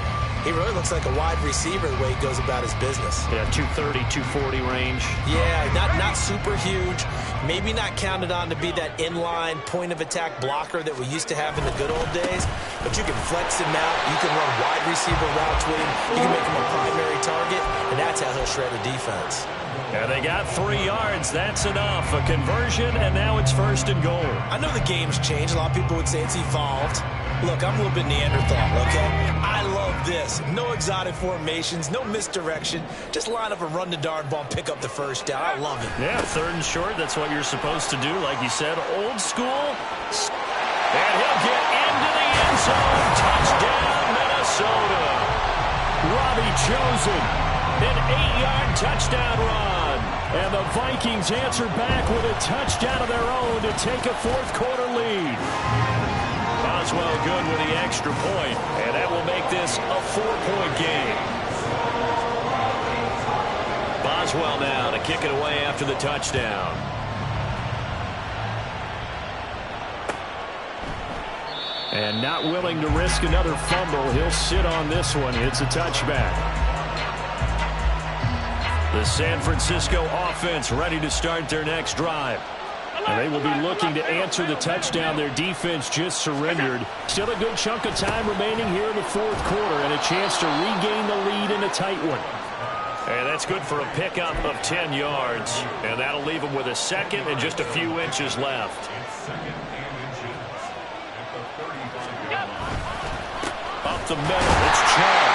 he really looks like a wide receiver the way he goes about his business. Yeah, 230, 240 range. Yeah, not super huge. Maybe not counted on to be that inline point-of-attack blocker that we used to have in the good old days. But you can flex him out. You can run wide receiver routes with him. You can make him a primary target, and that's how he'll shred a defense. Yeah, they got 3 yards. That's enough. A conversion, and now it's first and goal. I know the game's changed. A lot of people would say it's evolved. Look, I'm a little bit Neanderthal, okay? I love this. No exotic formations, no misdirection. Just line up and run the darn ball and pick up the first down. I love it. Yeah, third and short. That's what you're supposed to do. Like you said, old school. And he'll get into the end zone. Touchdown, Minnesota. Robbie Chosen. An 8-yard touchdown run. And the Vikings answer back with a touchdown of their own to take a fourth-quarter lead. Boswell good with the extra point, and that will make this a 4-point game. Boswell now to kick it away after the touchdown. And not willing to risk another fumble, he'll sit on this one. It's a touchback. The San Francisco offense ready to start their next drive. And they will be looking to answer the touchdown their defense just surrendered. Still a good chunk of time remaining here in the fourth quarter and a chance to regain the lead in a tight one. And that's good for a pickup of 10 yards. And that'll leave them with a second and just a few inches left. Up the middle, it's Chubb.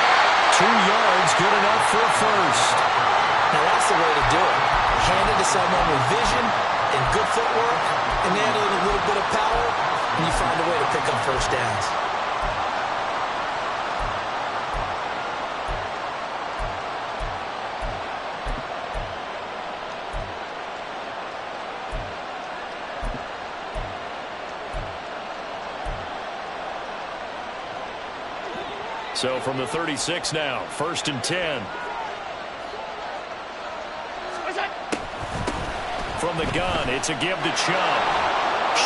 2 yards, good enough for a first. Now that's the way to do it. Hand it to someone with vision and good footwork, and handling a little bit of power, and you find a way to pick up first downs. So from the 36 now, first and 10. From the gun, it's a give to Chubb.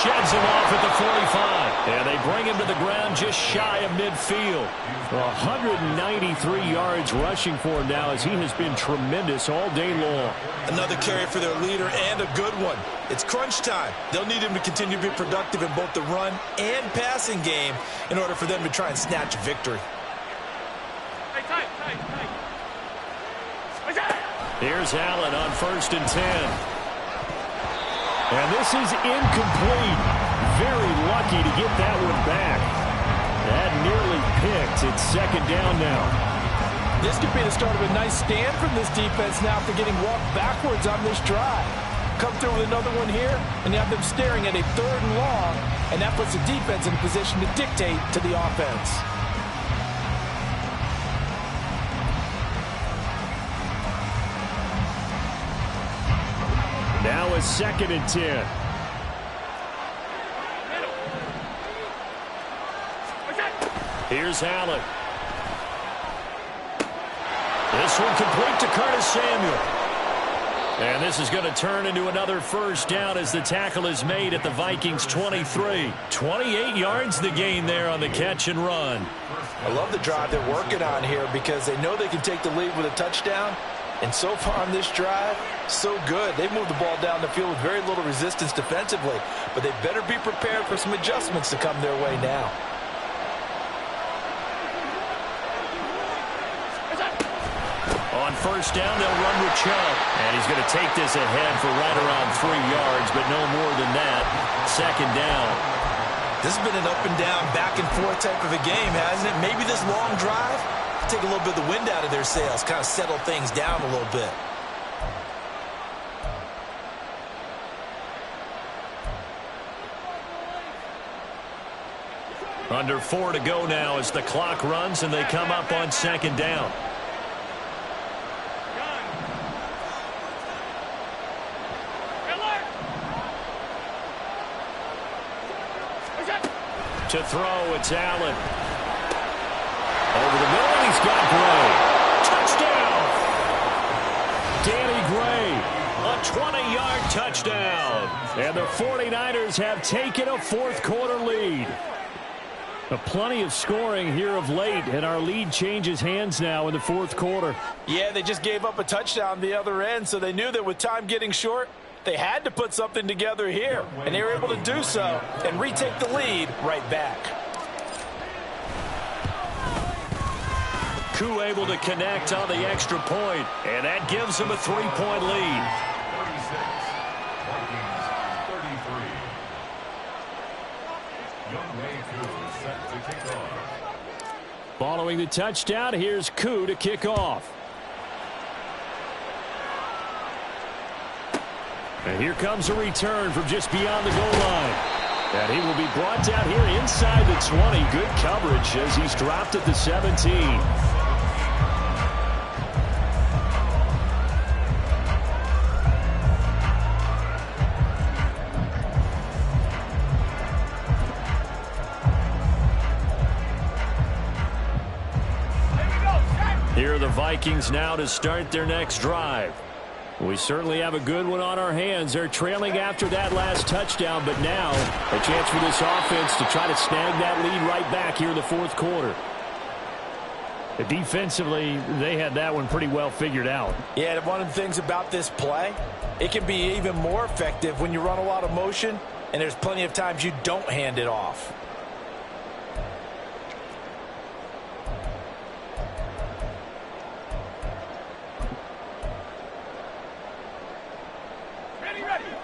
Sheds him off at the 45. And they bring him to the ground just shy of midfield. 193 yards rushing for him now as he has been tremendous all day long. Another carry for their leader and a good one. It's crunch time. They'll need him to continue to be productive in both the run and passing game in order for them to try and snatch a victory. Here's Allen on first and 10. And this is incomplete. Very lucky to get that one back. That nearly picked. It's second down now. This could be the start of a nice stand from this defense now after getting walked backwards on this drive. Come through with another one here, and you have them staring at a third and long, and that puts the defense in a position to dictate to the offense. Now a second and 10. Here's Allen. This one complete to Curtis Samuel. And this is going to turn into another first down as the tackle is made at the Vikings 23. 28 yards the gain there on the catch and run. I love the drive they're working on here because they know they can take the lead with a touchdown. And so far on this drive, so good. They've moved the ball down the field with very little resistance defensively. But they better be prepared for some adjustments to come their way now. On first down, they'll run with Chubb. And he's going to take this ahead for right around 3 yards, but no more than that. Second down. This has been an up and down, back and forth type of a game, hasn't it? Maybe this long drive take a little bit of the wind out of their sails, kind of settle things down a little bit. Under 4 to go now as the clock runs and they come up on second down. To throw, it's Allen. Over the middle, and he's got Gray. Touchdown! 20-yard touchdown. And the 49ers have taken a fourth-quarter lead. Plenty of scoring here of late, and our lead changes hands now in the fourth quarter. Yeah, they just gave up a touchdown the other end, so they knew that with time getting short, they had to put something together here, and they were able to do so and retake the lead right back. Koo able to connect on the extra point, and that gives him a 3-point lead. 36, Vikings 33. Young Wei Koo set to kick off. Following the touchdown, here's Koo to kick off. And here comes a return from just beyond the goal line. And he will be brought down here inside the 20. Good coverage as he's dropped at the 17. Here are the Vikings now to start their next drive. We certainly have a good one on our hands. They're trailing after that last touchdown, but now a chance for this offense to try to snag that lead right back here in the fourth quarter. Defensively, they had that one pretty well figured out. Yeah, and one of the things about this play, it can be even more effective when you run a lot of motion, and there's plenty of times you don't hand it off.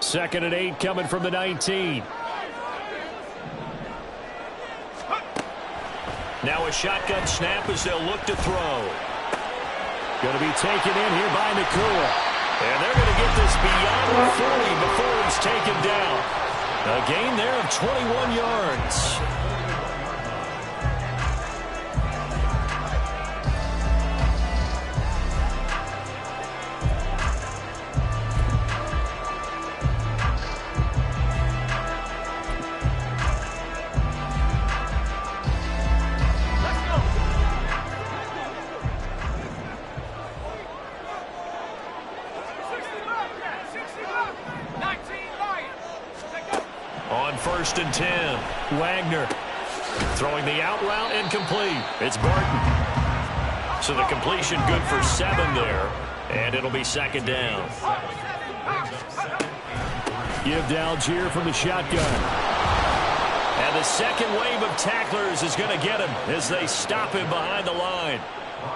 Second and 8 coming from the 19. Now a shotgun snap as they'll look to throw. Going to be taken in here by Nakua. And they're going to get this beyond the 40 before he's taken down. A gain there of 21 yards. First and 10. Wagner throwing the out route incomplete. It's Barton. So the completion good for 7 there. And it'll be second down. Give to Algier from the shotgun. And the second wave of tacklers is going to get him as they stop him behind the line.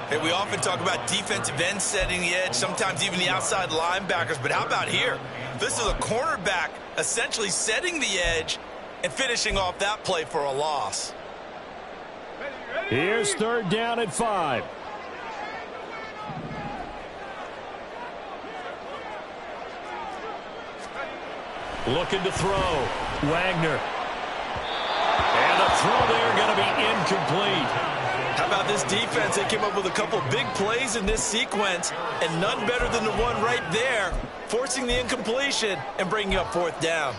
Hey, we often talk about defensive ends setting the edge, sometimes even the outside linebackers. But how about here? This is a cornerback essentially setting the edge and finishing off that play for a loss. Here's third down at 5. Looking to throw. Wagner. And the throw there going to be incomplete. How about this defense? They came up with a couple big plays in this sequence, and none better than the one right there, forcing the incompletion and bringing up fourth down.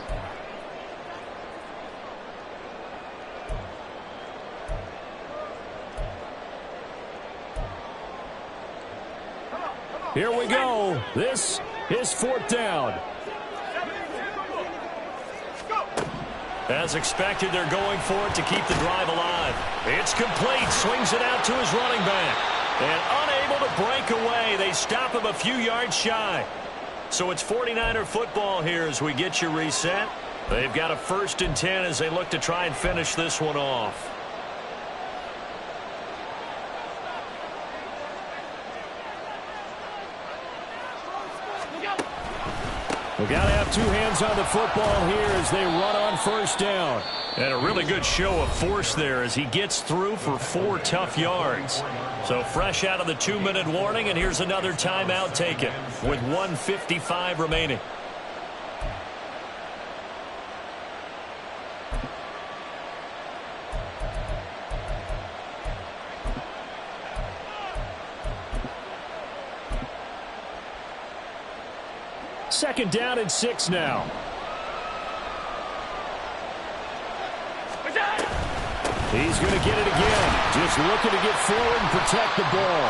Here we go. This is fourth down. As expected, they're going for it to keep the drive alive. It's complete. Swings it out to his running back. And unable to break away. They stop him a few yards shy. So it's 49er football here as we get you reset. They've got a first and 10 as they look to try and finish this one off. We've got to have two hands on the football here as they run on first down. And a really good show of force there as he gets through for 4 tough yards. So fresh out of the 2-minute warning, and here's another timeout taken with 1:55 remaining. Second down and 6 now. He's going to get it again. Just looking to get forward and protect the ball.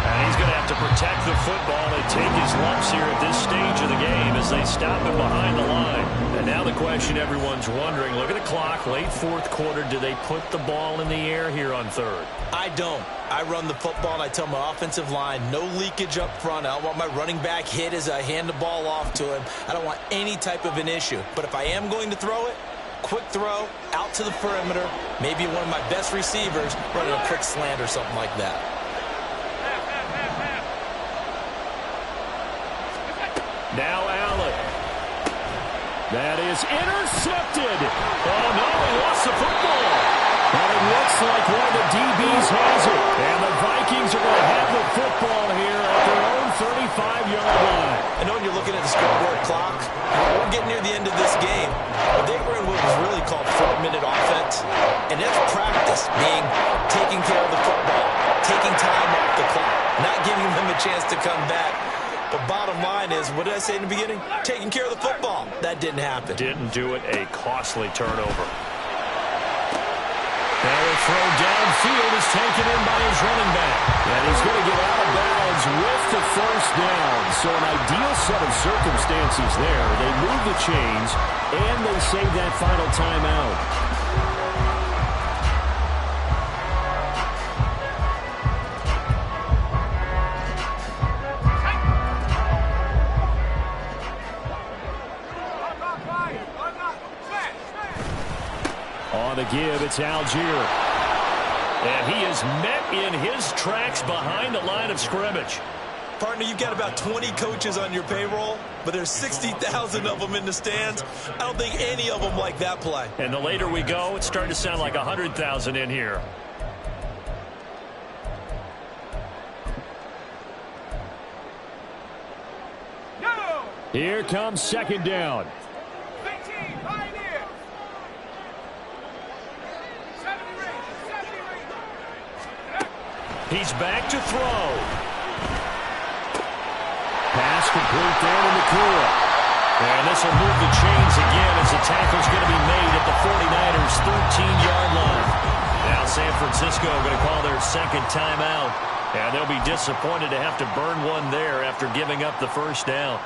And he's going to have to protect the football and take his lumps here at this stage of the game as they stop him behind the line. And now the question everyone's wondering, look at the clock, late fourth quarter, do they put the ball in the air here on third? I don't. I run the football and I tell my offensive line, no leakage up front. I don't want my running back hit as I hand the ball off to him. I don't want any type of an issue. But if I am going to throw it, quick throw, out to the perimeter, maybe one of my best receivers running a quick slant or something like that. Now Allen. That is intercepted. Oh, no, he lost the football. But it looks like one of the DBs has it. And the Vikings are going to have the football here at their own 35-yard line. I know when you're looking at the scoreboard clock, we're getting near the end of this game. But they were in what was really called 4-minute offense. And that's practice, being taking care of the football, taking time off the clock, not giving them a chance to come back. But bottom line is, what did I say in the beginning? Taking care of the football. That didn't happen. Didn't do it. A costly turnover. Now a throw downfield is taken in by his running back. And he's going to get out of bounds with the first down. So an ideal set of circumstances there. They move the chains, and they save that final timeout. On the give, it's Algier. And he is met in his tracks behind the line of scrimmage. Partner, you've got about 20 coaches on your payroll, but there's 60,000 of them in the stands. I don't think any of them like that play. And the later we go, it's starting to sound like 100,000 in here. No! Here comes second down. 15, Pioneer! 70 range, 70 range. He's back to throw. Pass complete there to Nakua. And this will move the chains again as the tackle's going to be made at the 49ers' 13-yard line. Now San Francisco going to call their second timeout. And they'll be disappointed to have to burn one there after giving up the first down.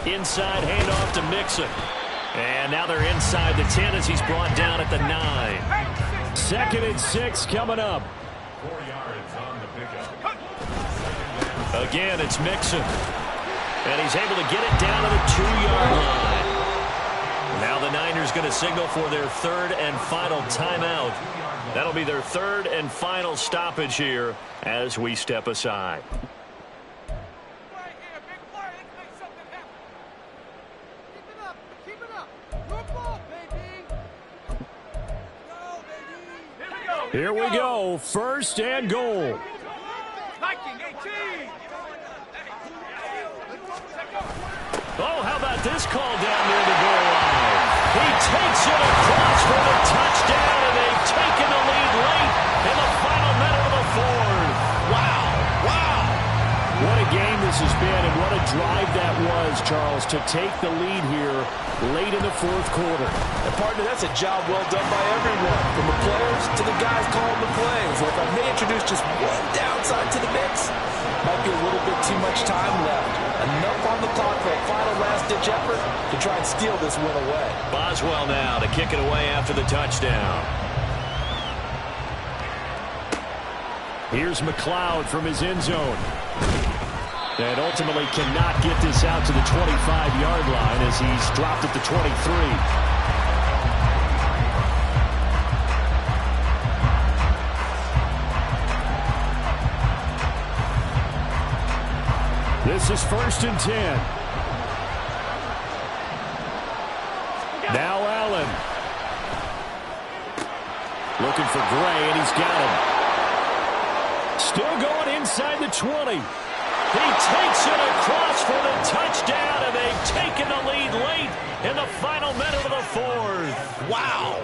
Inside handoff to Mixon. And now they're inside the 10 as he's brought down at the 9. 2nd and 6 coming up. 4 yards on the pickup. Again, it's Mixon. And he's able to get it down to the 2-yard line. Now the Niners going to signal for their third and final timeout. That'll be their third and final stoppage here as we step aside. Here we go, 1st and goal. Viking 18. Oh, how about this call down near the goal line? He takes it across for the touchdown, and they've taken the lead late in the final minute of the fourth. Wow, wow. What a game this has been, and what a drive that was, Charles, to take the lead here late in the fourth quarter. And partner, that's a job well done by everyone, from the players to the guys calling the plays. Look, I may introduce just one downside to the mix. Might be a little bit too much time left. Enough on the clock for a final last-ditch effort to try and steal this win away. Boswell now to kick it away after the touchdown. Here's McLeod from his end zone. And ultimately cannot get this out to the 25-yard line as he's dropped at the 23. This is 1st and 10. Now Allen. Looking for Gray, and he's got him. Still going inside the 20. He takes it across for the touchdown, taken the lead late in the final minute of the fourth. Wow.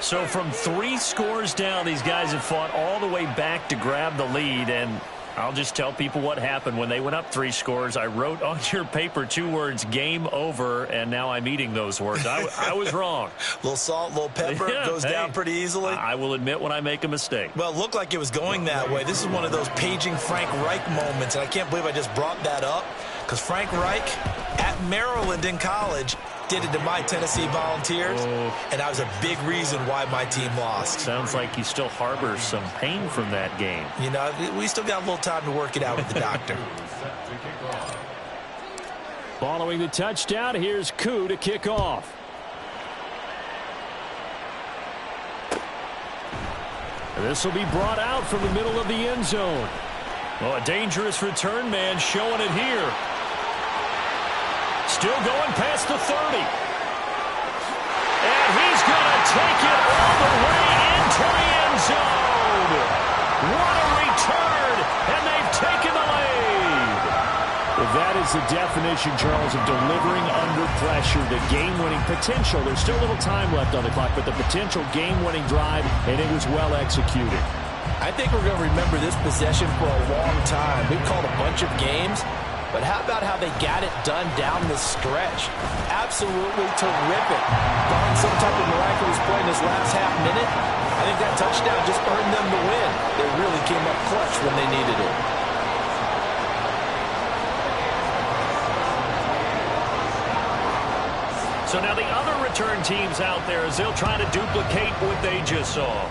So from 3 scores down, these guys have fought all the way back to grab the lead, and I'll just tell people what happened when they went up 3 scores. I wrote on your paper 2 words, game over, and now I'm eating those words. I was wrong. Little salt, little pepper, goes down pretty easily. I will admit when I make a mistake. Well, it looked like it was going that way. This is one of those paging Frank Reich moments, and I can't believe I just brought that up, because Frank Reich at Maryland in college did it to my Tennessee Volunteers, and that was a big reason why my team lost. Sounds like you still harbor some pain from that game. You know, we still got a little time to work it out with the doctor. Following the touchdown, here's Koo to kick off. This will be brought out from the middle of the end zone. Well, a dangerous return man showing it here. Still going past the 30. And he's going to take it all the way into the end zone. What a return, and they've taken the lead. That is the definition, Charles, of delivering under pressure. The game-winning potential. There's still a little time left on the clock, but the potential game-winning drive, and it was well executed. I think we're going to remember this possession for a long time. We've called a bunch of games. But how about how they got it done down the stretch? Absolutely terrific. Barring some type of miraculous play in this last half minute, I think that touchdown just earned them the win. They really came up clutch when they needed it. So now the other return teams out there as they'll try to duplicate what they just saw.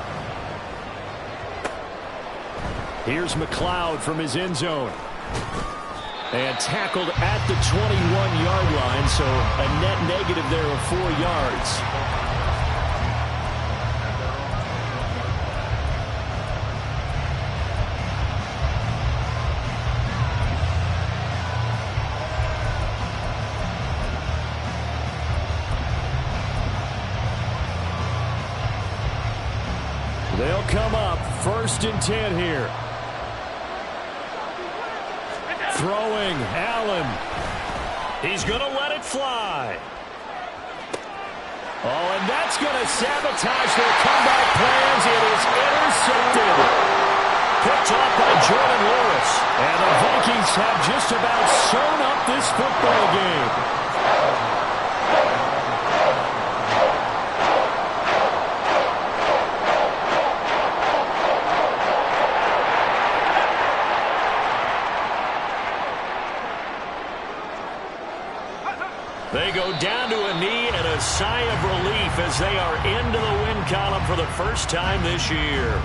Here's McLeod from his end zone. And tackled at the 21-yard line, so a net negative there of 4 yards. They'll come up 1st and 10 here. Throwing, Allen. He's going to let it fly. Oh, and that's going to sabotage their comeback plans. It is intercepted. Picked off by Jordan Lewis. And the Vikings have just about sewn up this football game. They go down to a knee and a sigh of relief as they are into the win column for the first time this year.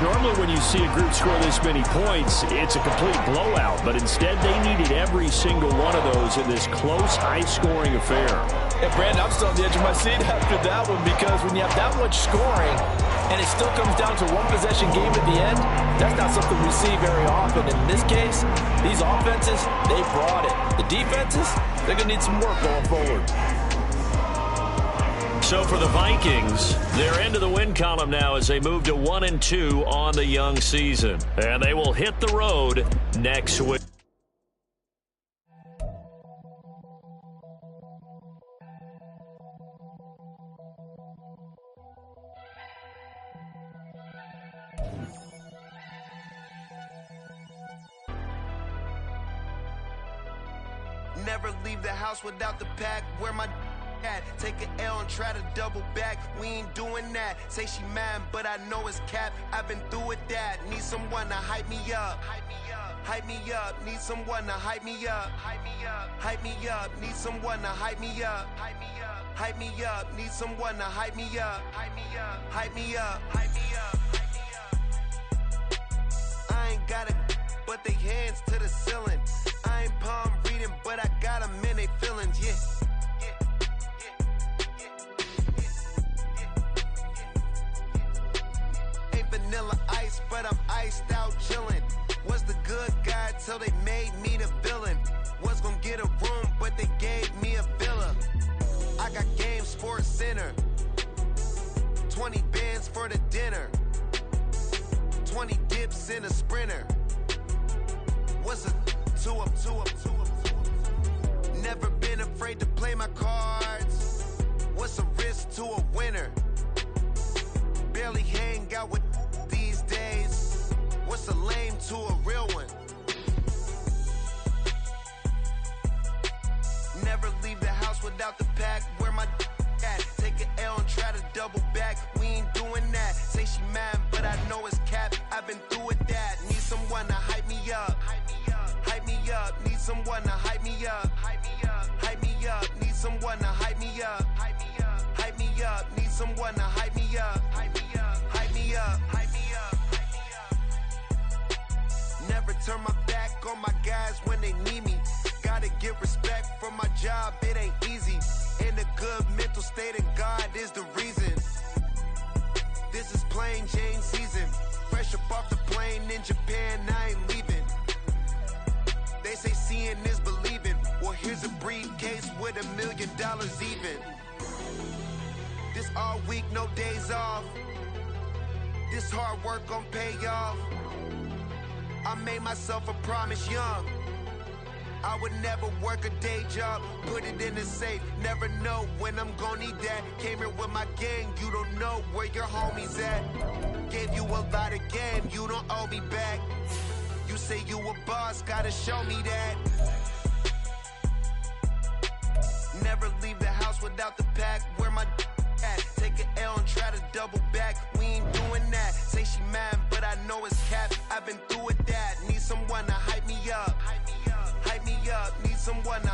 Normally when you see a group score this many points, it's a complete blowout. But instead, they needed every single one of those in this close, high-scoring affair. Yeah, Brandon, I'm still on the edge of my seat after that one because when you have that much scoring and it still comes down to one possession game at the end, that's not something we see very often. In this case, these offenses, they brought it. The defenses, they're going to need some work going forward. So for the Vikings, they're into the win column now as they move to 1-2 on the young season. And they will hit the road next week. Never leave the house without the pack. Where my at? Take an L and try to double back. We ain't doing that. Say she mad, but I know it's cap. I've been through with that. Need someone to hype me up. Hype me up. Hype me up. Need someone to hype me up. Hype me up. Hype me up. Need someone to hype me up. Hype me up. Hype me up. Need someone to hype me up. Hype me up. Hype me up. Hype me up. Hype me up. I ain't got it, but they hands to the ceiling. I ain't palm reading, but I got them in they feelings, yeah. Ain't vanilla ice, ice, but I'm iced out chillin'. Was the good guy till they made me the villain. Was gonna get a room, but they gave me a villa. I got Game Sports Center. 20 bands for the dinner. 20 dips in a sprinter. What's a two-up? Never been afraid to play my cards. What's a risk to a winner? Barely hang out with these days. What's a lame to a real one? Never leave the house without the pack. Where my at? Take an L and try to double back. We ain't doing that. Say she mad, but I know it's cap. I've been through with that. Need someone to hype me up. Hype me up. Need someone to hype me up. Hype me up. Need someone to hype me up. Hype me up. Need someone to hype me up. Hype me up. Hype me up. Never turn my back on my guys when they need me. Gotta get respect from my job, it ain't easy. In a good mental state, and God is the reason. This is plain Jane season. Fresh up off the plane in Japan, I ain't leaving. They say seeing is believing. Well, here's a briefcase with $1 million even. This all week, no days off. This hard work gon' pay off. I made myself a promise young. I would never work a day job, put it in the safe. Never know when I'm gonna need that. Came here with my gang, you don't know where your homies at. Gave you a lot of game, you don't owe me back. You say you a boss, gotta show me that. Never leave the house without the pack. Where my at? Take an L and try to double back. We ain't doing that. Say she mad, but I know it's cap. I've been through with that. Need someone to hype me up. Hype me up. Need someone to